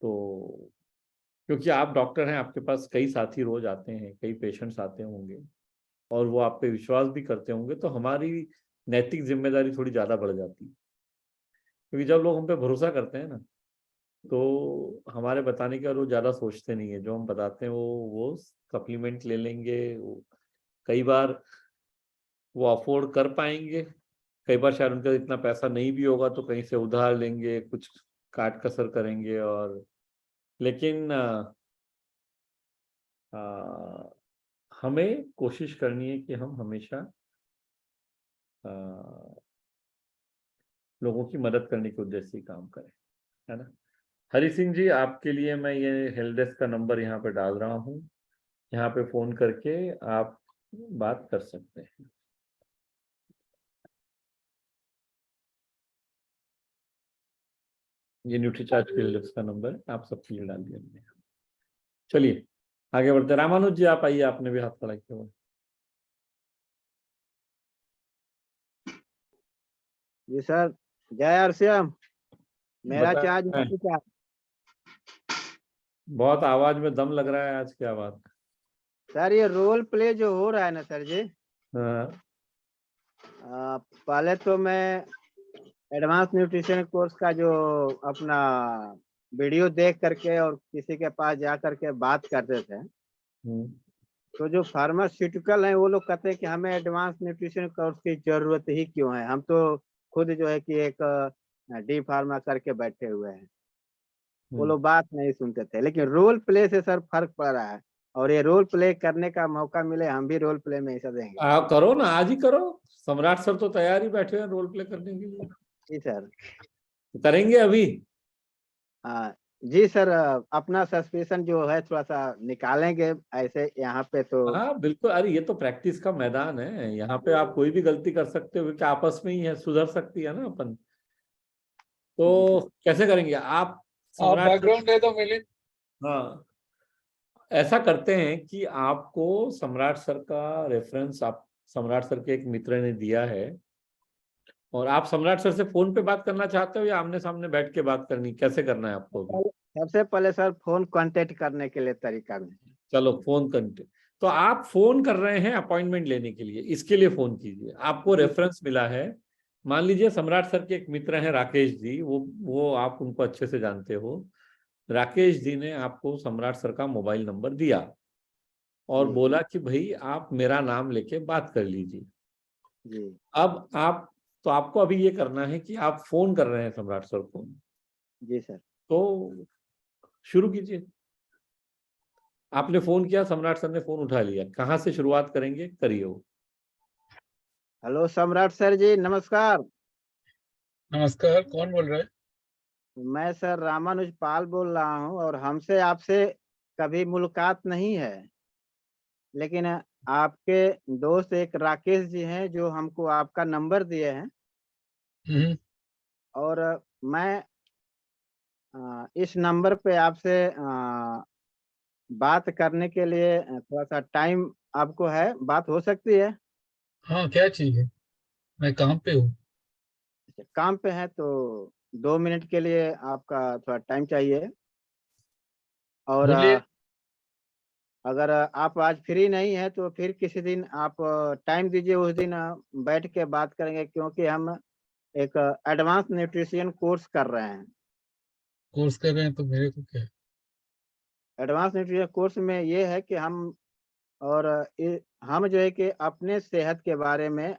तो क्योंकि आप डॉक्टर हैं, आपके पास कई साथी रोज आते हैं, कई पेशेंट्स आते होंगे और वो आप पे विश्वास भी करते होंगे, तो हमारी नैतिक जिम्मेदारी थोड़ी ज्यादा बढ़ जाती है। क्योंकि जब लोग हम पे भरोसा करते हैं ना, तो हमारे बताने के बाद वो ज्यादा सोचते नहीं है, जो हम बताते हैं वो सप्लीमेंट ले लेंगे, कई बार वो अफोर्ड कर पाएंगे, कई बार शायद उनका इतना पैसा नहीं भी होगा तो कहीं से उधार लेंगे, कुछ काट कसर करेंगे। और लेकिन हमें कोशिश करनी है कि हम हमेशा लोगों की मदद करने के उद्देश्य से काम करें, है ना। हरि सिंह जी, आपके लिए मैं ये हेल्प डेस्क का नंबर यहाँ पे डाल रहा हूँ, यहाँ पे फोन करके आप बात कर सकते हैं। ये न्यूट्रीचार्ज के हेल्प डेस्क का नंबर है, आप सबके लिए डाल दिया मैंने। चलिए आगे बढ़ते। रामानुज जी आप आइए, आपने भी हाथ खड़ा किया हुआ। जी सर, जय हरश्याम। मेरा चार्ज बहुत आवाज में दम लग रहा है आज, क्या बात। सर ये रोल प्ले जो हो रहा है ना सर जी, पहले तो मैं एडवांस न्यूट्रिशन कोर्स का जो अपना वीडियो देख करके और किसी के पास जा करके बात करते थे, तो जो फार्मास्यूटिकल है वो लोग कहते हैं कि हमें एडवांस न्यूट्रिशन कोर्स की जरूरत ही क्यों है, हम तो खुद जो है कि एक डी फार्मा करके बैठे हुए हैं। वो लोग बात नहीं सुनते थे, लेकिन रोल प्ले से सर फर्क पड़ रहा है, और ये रोल प्ले करने का मौका मिले हम भी रोल प्ले में हिस्सा देंगे। आप करो ना, आज ही करो। सम्राट सर तो तैयार ही बैठे हैं रोल प्ले करने के लिए। जी सर। करेंगे अभी? जी सर, अपना सस्पेंशन जो है थोड़ा सा निकालेंगे ऐसे यहाँ पे तो। हाँ बिल्कुल, अरे ये तो प्रैक्टिस का मैदान है, यहाँ पे आप कोई भी गलती कर सकते हो क्योंकि आपस में ही है, सुधर सकती है ना अपन। तो कैसे करेंगे आप? सम्राट बैकग्राउंड दे दो मिलिंद। हाँ, ऐसा करते हैं कि आपको सम्राट सर का रेफरेंस आप सम्राट सर के एक मित्र ने दिया है, और आप सम्राट सर से फोन पे बात करना चाहते हो या आमने सामने बैठ के बात करनी, कैसे करना है आपको? सबसे पहले सर फोन कांटेक्ट करने के लिए तरीका में। चलो फोन कांटेक्ट, तो आप फोन कर रहे हैं अपॉइंटमेंट लेने के लिए, इसके लिए फोन कीजिए। आपको रेफरेंस मिला है, मान लीजिए सम्राट सर के एक मित्र हैं राकेश जी, वो आप उनको अच्छे से जानते हो। राकेश जी ने आपको सम्राट सर का मोबाइल नंबर दिया और बोला कि भाई आप मेरा नाम लेके बात कर लीजिए। जी। अब तो आपको अभी ये करना है कि आप फोन कर रहे हैं सम्राट सर को। जी सर। तो शुरू कीजिए। आपने फोन किया, सम्राट सर ने फोन उठा लिया, कहाँ से शुरुआत करेंगे, करिए वो। हेलो सम्राट सर जी, नमस्कार। नमस्कार, कौन बोल रहा है? मैं सर रामानुज पाल बोल रहा हूँ, और हमसे आपसे कभी मुलाकात नहीं है, लेकिन आपके दोस्त एक राकेश जी हैं जो हमको आपका नंबर दिए हैं, और मैं इस नंबर पे आपसे बात करने के लिए थोड़ा सा टाइम आपको है, बात हो सकती है? हाँ, क्या चाहिए? मैं काम पे हूँ। काम पे हैं तो 2 मिनट के लिए आपका थोड़ा टाइम चाहिए, और बोलिए। अगर आप आज फ्री नहीं है तो फिर किसी दिन आप टाइम दीजिए, उस दिन बैठ के बात करेंगे, क्योंकि हम एक एडवांस न्यूट्रिशन कोर्स कर रहे हैं। कोर्स कर रहे हैं तो मेरे को क्या है? एडवांस न्यूट्रिशन कोर्स में ये है कि हम जो है कि अपने सेहत के बारे में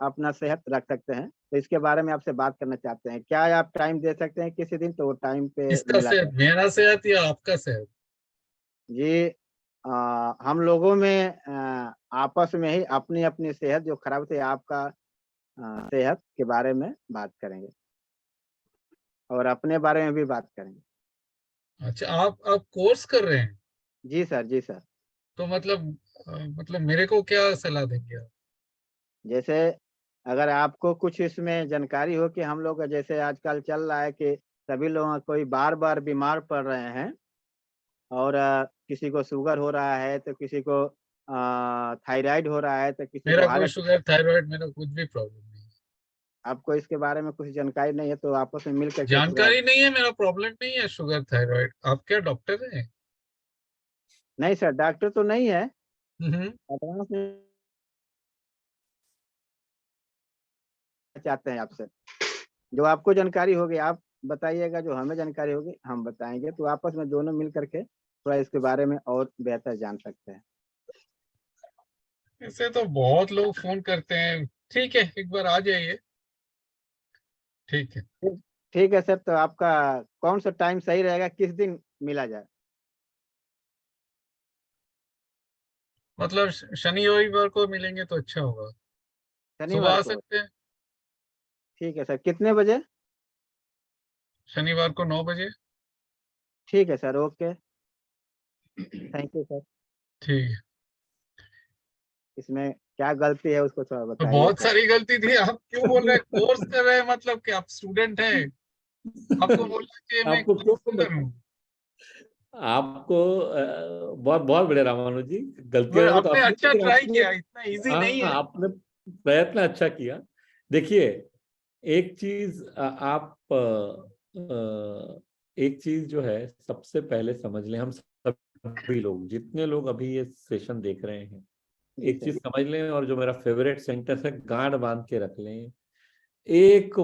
अपना सेहत रख सकते हैं, तो इसके बारे में आपसे बात करना चाहते हैं। क्या आप टाइम दे सकते हैं किसी दिन? तो वो टाइम पे किसका मिला सेहत, मेरा सेहत या आपका सेहत? जी, हम लोगों में आपस में ही अपनी अपनी सेहत जो खराब थी, आपका सेहत के बारे में बात करेंगे, और अपने बारे में भी बात करेंगे। अच्छा, आप कोर्स कर रहे हैं? जी सर, जी सर। तो मतलब मेरे को क्या सलाह देंगे आप? जैसे अगर आपको कुछ इसमें जानकारी हो कि हम लोग जैसे आजकल चल रहा है कि सभी लोग कोई बार-बार बीमार पड़ रहे हैं, और किसी को शुगर हो रहा है, तो किसी को थायराइड हो रहा है, तो किसी मेरा को कोई हार्ट। शुगर थायराइड, मेरा कुछ भी प्रॉब्लम नहीं है। आपको इसके बारे में कुछ जानकारी नहीं है, तो आपस में मिल करके थोड़ा। जानकारी नहीं है, मेरा प्रॉब्लम नहीं है शुगर थायराइड। आप क्या डॉक्टर हैं? नहीं सर, डॉक्टर तो नहीं है। हम्म। एडवांस में चाहते हैं आपसे, जो आपको जानकारी होगी आप बताइएगा, जो हमें जानकारी होगी हम बताएंगे, तो आपस में दोनों मिल करके थोड़ा इसके बारे में और बेहतर जान सकते हैं। ऐसे तो बहुत लोग फोन करते हैं। ठीक है, एक बार आ जाइए। ठीक है। ठीक है सर, तो आपका कौन सा टाइम सही रहेगा, किस दिन मिला जाए? मतलब शनि रविवार को मिलेंगे तो अच्छा होगा। सुबह शनिवार आ को? सकते हैं? ठीक है सर, कितने बजे? शनिवार को 9 बजे। ठीक है sir, okay, thank you sir. ठीक है। इसमें क्या गलती है उसको थोड़ा तो बताइए बहुत सर। सारी गलती थी। आप क्यों बोल रहे हैं कोर्स कर रहे हैं? मतलब कि आप स्टूडेंट हैं? आपको बोलना चाहिए मैं आपको क्यों काउंसलर हूँ। आपको बहुत बहुत बढ़िया रामानुज जी, गलतियां तो आपने अपनी, अच्छा लेकिन ट्राई आपने, किया, इतना इजी नहीं है। आपने प्रयत्न अच्छा किया। देखिए, एक चीज एक चीज जो है सबसे पहले समझ लें, हम सभी लोग, जितने लोग अभी ये सेशन देख रहे हैं, जी एक सर। चीज समझ लें, और जो मेरा फेवरेट सेंटेंस है, गांठ बांध के रख लें। एक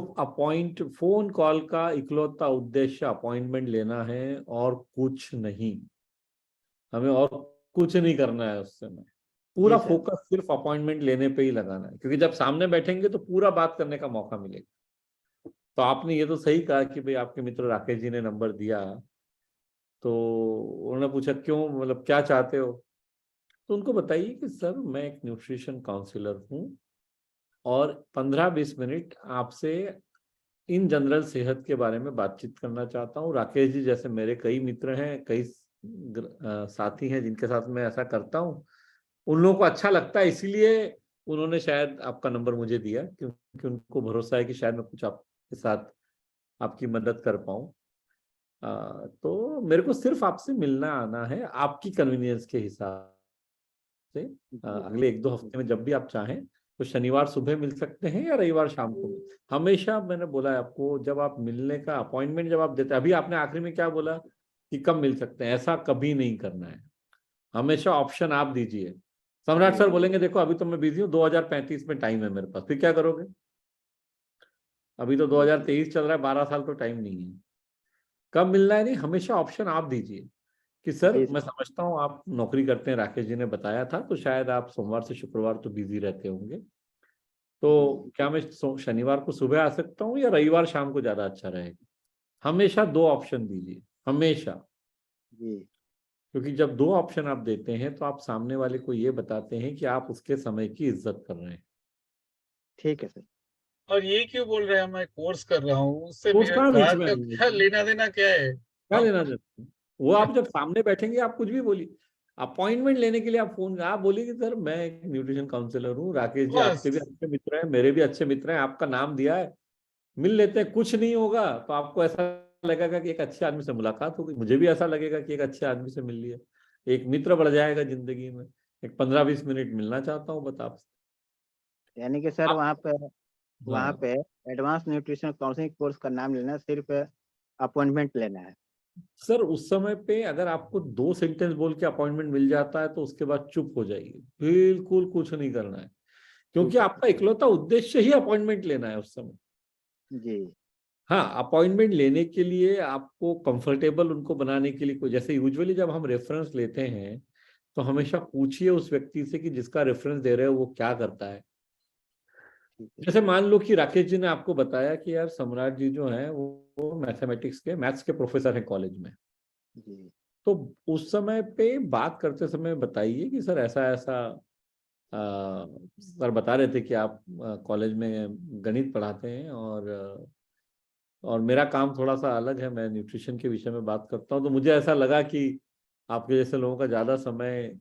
फोन कॉल का इकलौता उद्देश्य अपॉइंटमेंट लेना है और कुछ नहीं। हमें और कुछ नहीं करना है उस समय, पूरा जी सर। फोकस सिर्फ अपॉइंटमेंट लेने पे ही लगाना है, क्योंकि जब सामने बैठेंगे तो पूरा बात करने का मौका मिलेगा। तो आपने ये तो सही कहा कि भाई आपके मित्र राकेश जी ने नंबर दिया, तो उन्होंने पूछा क्यों, मतलब क्या चाहते हो, तो उनको बताइए कि सर मैं एक न्यूट्रिशन काउंसलर हूँ और 15-20 मिनट आपसे इन जनरल सेहत के बारे में बातचीत करना चाहता हूँ। राकेश जी जैसे मेरे कई मित्र हैं, कई साथी हैं जिनके साथ मैं ऐसा करता हूँ, उन लोगों को अच्छा लगता है, इसीलिए उन्होंने शायद आपका नंबर मुझे दिया, क्योंकि उनको भरोसा है कि शायद मैं कुछ आपके साथ आपकी मदद कर पाऊँ। तो मेरे को सिर्फ आपसे मिलना आना है आपकी कन्वीनियंस के हिसाब से। अगले 1-2 हफ्ते में जब भी आप चाहें तो शनिवार सुबह मिल सकते हैं या रविवार शाम को। हमेशा मैंने बोला है आपको, जब आप मिलने का अपॉइंटमेंट जब आप देते हैं, अभी आपने आखिरी में क्या बोला कि कब मिल सकते हैं, ऐसा कभी नहीं करना है। हमेशा ऑप्शन आप दीजिए। सम्राट सर बोलेंगे देखो अभी तो मैं बिजी हूँ, 2035 में टाइम है मेरे पास, फिर क्या करोगे? अभी तो 2023 चल रहा है, 12 साल तो टाइम नहीं है। कब मिलना है नहीं, हमेशा ऑप्शन आप दीजिए कि सर मैं समझता हूँ आप नौकरी करते हैं, राकेश जी ने बताया था, तो शायद आप सोमवार से शुक्रवार तो बिजी रहते होंगे, तो क्या मैं शनिवार को सुबह आ सकता हूँ या रविवार शाम को ज्यादा अच्छा रहेगा? हमेशा 2 ऑप्शन दीजिए, हमेशा। क्योंकि जब 2 ऑप्शन आप देते हैं तो आप सामने वाले को ये बताते हैं कि आप उसके समय की इज्जत कर रहे हैं। ठीक है सर। और ये क्यों बोल रहे हैं मैं कोर्स कर रहा हूँ, उससे कोर्स मेरा कहाँ बीच बात में का क्या लेना देना क्या है? क्या लेना देना है? वो आप जब सामने बैठेंगे आप कुछ भी बोलिए। अपॉइंटमेंट लेने के लिए आप फोन, आप बोलिए कि सर मैं एक न्यूट्रिशन काउंसलर हूँ, राकेश जी बस आपके भी अच्छे मित्र हैं, मेरे भी अच्छे मित्र हैं, आपका नाम दिया है, मिल लेते हैं। कुछ नहीं होगा तो आपको ऐसा लगेगा कि एक अच्छे आदमी से मुलाकात हो गई, मुझे भी ऐसा लगेगा कि एक अच्छे आदमी से मिल लिया, एक मित्र बढ़ जाएगा जिंदगी में। एक 15-20 मिनट मिलना चाहता हूँ बता आपसे। यानी कि सर वहाँ हाँ पे एडवांस न्यूट्रिशन काउंसलिंग कोर्स का नाम लेना, सिर्फ अपॉइंटमेंट लेना है। सर उस समय पे अगर आपको 2 सेंटेंस बोल के अपॉइंटमेंट मिल जाता है तो उसके बाद चुप हो जाइए, बिल्कुल कुछ नहीं करना है, क्योंकि आपका इकलौता उद्देश्य ही अपॉइंटमेंट लेना है उस समय। जी। हाँ, अपॉइंटमेंट लेने के लिए आपको कंफर्टेबल उनको बनाने के लिए, जैसे यूजुअली जब हम रेफरेंस लेते हैं तो हमेशा पूछिए उस व्यक्ति से कि जिसका रेफरेंस दे रहे हो वो क्या करता है। जैसे मान लो कि राकेश जी ने आपको बताया कि यार सम्राट जी जो हैं वो मैथमेटिक्स के, मैथ्स के प्रोफेसर हैं कॉलेज में, तो उस समय पे बात करते समय बताइए कि सर ऐसा ऐसा सर बता रहे थे कि आप कॉलेज में गणित पढ़ाते हैं और मेरा काम थोड़ा सा अलग है, मैं न्यूट्रिशन के विषय में बात करता हूँ, तो मुझे ऐसा लगा कि आपके जैसे लोगों का ज़्यादा समय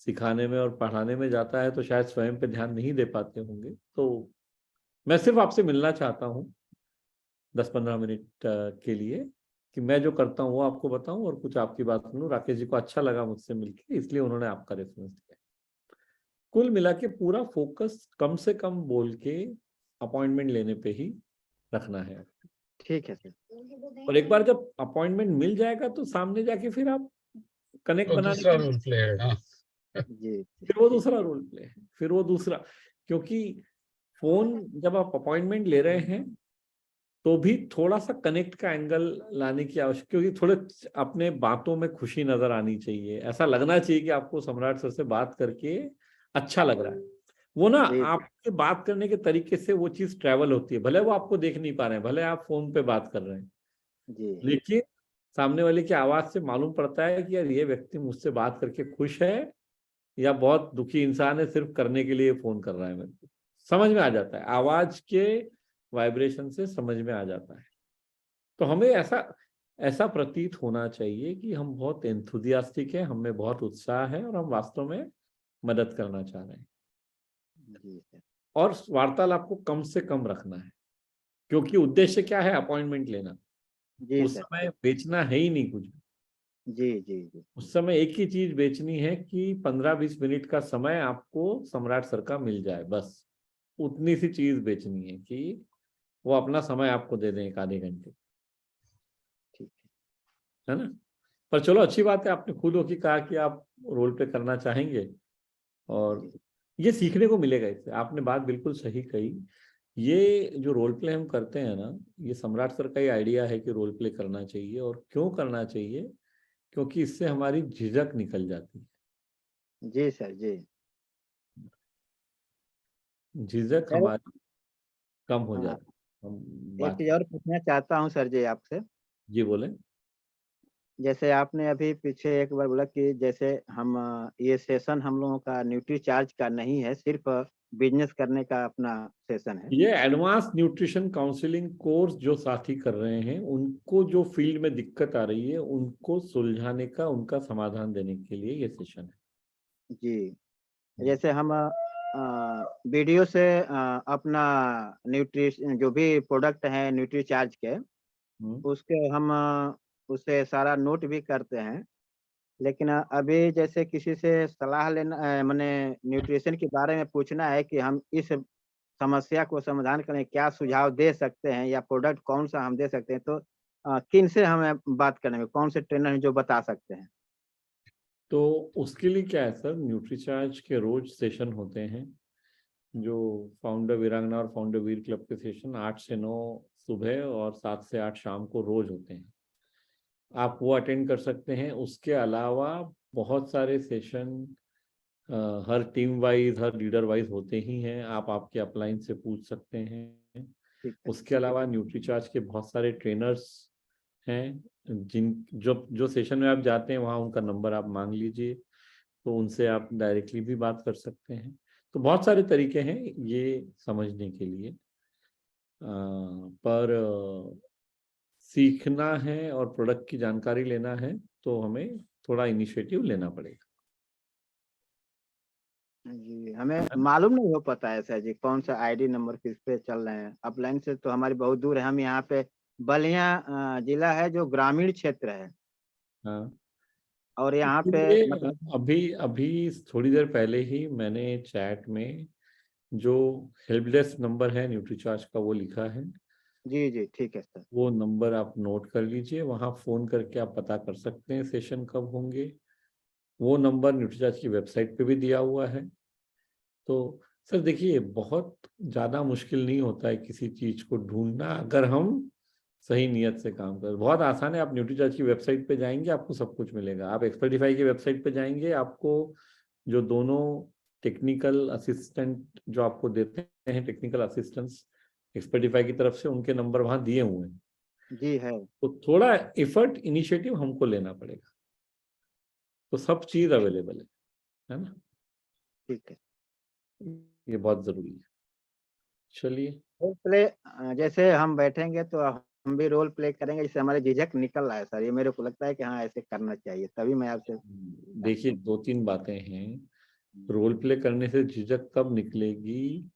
सिखाने में और पढ़ाने में जाता है, तो शायद स्वयं पे ध्यान नहीं दे पाते होंगे, तो मैं सिर्फ आपसे मिलना चाहता हूँ 10-15 मिनट के लिए, कि मैं जो करता हूँ वो आपको बताऊं और कुछ आपकी बात सुनूं। राकेश जी को अच्छा लगा मुझसे मिलके, इसलिए उन्होंने आपका रेफरेंस दिया। कुल मिला के पूरा फोकस कम से कम बोल के अपॉइंटमेंट लेने पे ही रखना है। ठीक है सर। और एक बार जब अपॉइंटमेंट मिल जाएगा तो सामने जाके फिर आप कनेक्ट तो बनाने दूसरा रोल प्ले है। हाँ जी। फिर वो दूसरा रोल प्ले है, फिर वो दूसरा, क्योंकि फोन जब आप अपॉइंटमेंट ले रहे हैं तो भी थोड़ा सा कनेक्ट का एंगल लाने की आवश्यकता, क्योंकि थोड़े अपने बातों में खुशी नजर आनी चाहिए, ऐसा लगना चाहिए कि आपको सम्राट सर से बात करके अच्छा लग रहा है। वो ना आपके बात करने के तरीके से वो चीज ट्रेवल होती है, भले वो आपको देख नहीं पा रहे हैं, भले आप फोन पे बात कर रहे हैं, लेकिन सामने वाले की आवाज से मालूम पड़ता है कि यार ये व्यक्ति मुझसे बात करके खुश है या बहुत दुखी इंसान है, सिर्फ करने के लिए फोन कर रहा है। मेरे को समझ में आ जाता है, आवाज के वाइब्रेशन से समझ में आ जाता है। तो हमें ऐसा प्रतीत होना चाहिए कि हम बहुत एंथुसियास्टिक हैं, हमें बहुत उत्साह है और हम वास्तव में मदद करना चाह रहे हैं। और वार्तालाप को कम से कम रखना है, क्योंकि उद्देश्य क्या है? अपॉइंटमेंट लेना। उस समय बेचना है ही नहीं कुछ। जी। उस समय एक ही चीज बेचनी है कि 15-20 मिनट का समय आपको सम्राट सर का मिल जाए, बस उतनी सी चीज बेचनी है कि वो अपना समय आपको दे दें 1 आधे घंटे, है ना। पर चलो अच्छी बात है, आपने खुद होकर कहा कि आप रोल प्ले करना चाहेंगे और ये सीखने को मिलेगा इससे। आपने बात बिल्कुल सही कही। ये जो रोल प्ले हम करते हैं ना, ये सम्राट सर का ही आइडिया है कि रोल प्ले करना चाहिए। और क्यों करना चाहिए? क्योंकि इससे हमारी झिझक निकल जाती है। जी सर जी। झिझक सर हमारी कम हो हाँ, जाती है। हम एक बात चीज और पूछना चाहता हूँ सर जी आपसे। जी बोले। जैसे आपने अभी पीछे एक बार बोला कि जैसे हम ये सेशन हम लोगों का न्यूट्री चार्ज का नहीं है, सिर्फ बिजनेस करने का अपना सेशन है। ये एडवांस न्यूट्रिशन काउंसलिंग कोर्स जो साथी कर रहे हैं, उनको जो फील्ड में दिक्कत आ रही है उनको सुलझाने का, उनका समाधान देने के लिए ये सेशन है। जी, जैसे हम वीडियो से अपना न्यूट्रिशन जो भी प्रोडक्ट है न्यूट्री चार्ज के, उसके हम उससे सारा नोट भी करते हैं। लेकिन अभी जैसे किसी से सलाह लेना माने न्यूट्रिशन के बारे में पूछना है कि हम इस समस्या को समाधान करें, क्या सुझाव दे सकते हैं या प्रोडक्ट कौन सा हम दे सकते हैं, तो किन से हमें बात करने में, कौन से ट्रेनर हैं जो बता सकते हैं? तो उसके लिए क्या है सर, न्यूट्रीचार्ज के रोज सेशन होते हैं, जो फाउंडर वीरांगना और फाउंडर वीर क्लब के सेशन 8 से 9 सुबह और 7 से 8 शाम को रोज होते हैं। आप वो अटेंड कर सकते हैं। उसके अलावा बहुत सारे सेशन हर टीम वाइज, हर लीडर वाइज होते ही हैं। आप आपके अपलाइन से पूछ सकते हैं। उसके अलावा न्यूट्रीचार्ज के बहुत सारे ट्रेनर्स हैं, जो सेशन में आप जाते हैं वहाँ उनका नंबर आप मांग लीजिए, तो उनसे आप डायरेक्टली भी बात कर सकते हैं। तो बहुत सारे तरीके हैं ये समझने के लिए, पर सीखना है और प्रोडक्ट की जानकारी लेना है तो हमें थोड़ा इनिशिएटिव लेना पड़ेगा। जी, हमें मालूम नहीं हो पाता है सर जी कौन सा आईडी नंबर किस पे चल रहे हैं। अपलाइन से तो हमारी बहुत दूर है, हम यहाँ पे बलिया जिला है जो ग्रामीण क्षेत्र है। हाँ, और यहाँ पे मतलब अभी अभी थोड़ी देर पहले ही मैंने चैट में जो हेल्प डेस्क नंबर है न्यूट्रीचार्ज का वो लिखा है। जी जी ठीक है सर। वो नंबर आप नोट कर लीजिए, वहाँ फ़ोन करके आप पता कर सकते हैं सेशन कब होंगे। वो नंबर न्यूट्रीचार्ज की वेबसाइट पे भी दिया हुआ है। तो सर देखिए, बहुत ज़्यादा मुश्किल नहीं होता है किसी चीज़ को ढूंढना, अगर हम सही नियत से काम करें। बहुत आसान है। आप न्यूट्रीचार्ज की वेबसाइट पे जाएंगे, आपको सब कुछ मिलेगा। आप एक्सपर्टिफाई की वेबसाइट पे जाएंगे, आपको जो दोनों टेक्निकल असिस्टेंट जो आपको देते हैं, टेक्निकल असिस्टेंट्स एक्सपर्टिफाई की तरफ से, उनके नंबर वहाँ दिए हुए हैं। जी है। तो थोड़ा एफर्ट, इनिशिएटिव हमको लेना पड़ेगा, तो सब चीज़ अवेलेबल है ना। ठीक है, ये बहुत ज़रूरी है। चलिए, रोल प्ले जैसे हम बैठेंगे तो हम भी रोल प्ले करेंगे, जिससे हमारे झिझक निकल रहा है सर। ये मेरे को लगता है कि हाँ ऐसे करना चाहिए, तभी मैं आपसे देखिए 2-3 बातें हैं। रोल प्ले करने से झिझक तब निकलेगी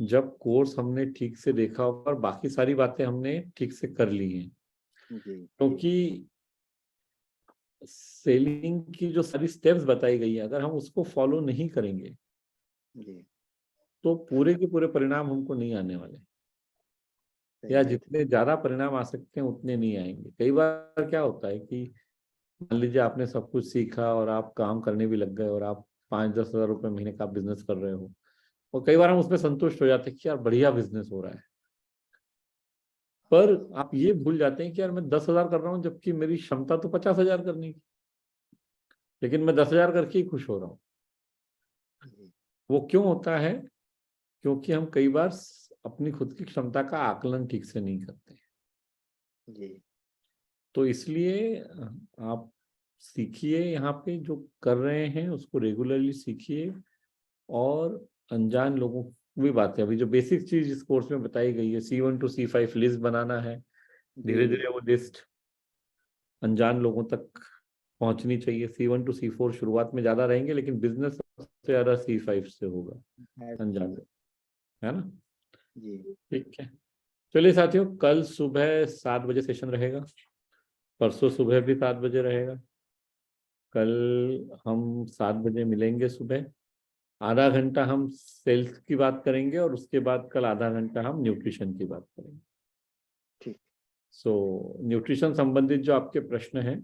जब कोर्स हमने ठीक से देखा होगा और बाकी सारी बातें हमने ठीक से कर ली हैं। जी, क्योंकि सेलिंग की जो सारी स्टेप्स बताई गई है, अगर हम उसको फॉलो नहीं करेंगे जी तो पूरे के पूरे परिणाम हमको नहीं आने वाले, सही या बात है। जितने ज्यादा परिणाम आ सकते हैं उतने नहीं आएंगे। कई बार क्या होता है कि मान लीजिए आपने सब कुछ सीखा और आप काम करने भी लग गए और आप 5-10 हज़ार रुपये महीने का बिजनेस कर रहे हो, और कई बार हम उसमें संतुष्ट हो जाते हैं कि यार बढ़िया बिजनेस हो रहा है, पर आप ये भूल जाते हैं कि यार मैं 10,000 कर रहा हूँ जबकि मेरी क्षमता तो 50,000 करने की, लेकिन मैं 10,000 करके ही खुश हो रहा हूँ। वो क्यों होता है? क्योंकि हम कई बार अपनी खुद की क्षमता का आकलन ठीक से नहीं करते। जी तो इसलिए आप सीखिए, यहाँ पे जो कर रहे हैं उसको रेगुलरली सीखिए, और अनजान लोगों की भी बातें, अभी जो बेसिक चीज इस कोर्स में बताई गई है, C1 to C5 लिस्ट बनाना है, धीरे धीरे वो लिस्ट अनजान लोगों तक पहुंचनी चाहिए। C1 to C4 शुरुआत में ज्यादा रहेंगे, लेकिन बिजनेस सबसे ज्यादा C5 से होगा, अनजान लोग, है ना। जी ठीक है, चलिए साथियों, कल सुबह 7 बजे सेशन रहेगा, परसों सुबह भी 7 बजे रहेगा। कल हम 7 बजे मिलेंगे सुबह, आधा घंटा हम सेल्स की बात करेंगे और उसके बाद कल आधा घंटा हम न्यूट्रिशन की बात करेंगे। ठीक। सो न्यूट्रिशन संबंधित जो आपके प्रश्न हैं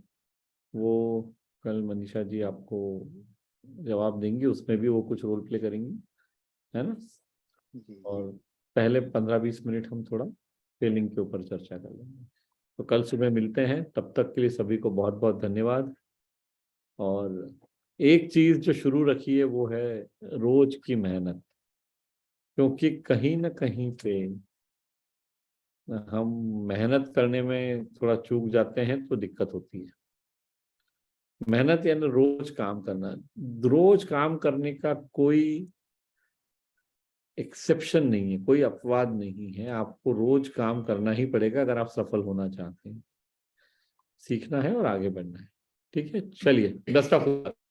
वो कल मनीषा जी आपको जवाब देंगी, उसमें भी वो कुछ रोल प्ले करेंगी, है ना। जी और पहले 15-20 मिनट हम थोड़ा सेलिंग के ऊपर चर्चा कर लेंगे। तो कल सुबह मिलते हैं, तब तक के लिए सभी को बहुत बहुत धन्यवाद। और एक चीज जो शुरू रखी है वो है रोज की मेहनत, क्योंकि कहीं ना कहीं पे हम मेहनत करने में थोड़ा चूक जाते हैं तो दिक्कत होती है। मेहनत यानी रोज काम करना। रोज काम करने का कोई एक्सेप्शन नहीं है, कोई अपवाद नहीं है। आपको रोज काम करना ही पड़ेगा अगर आप सफल होना चाहते हैं। सीखना है और आगे बढ़ना है। ठीक है, चलिए, बेस्ट ऑफ लक।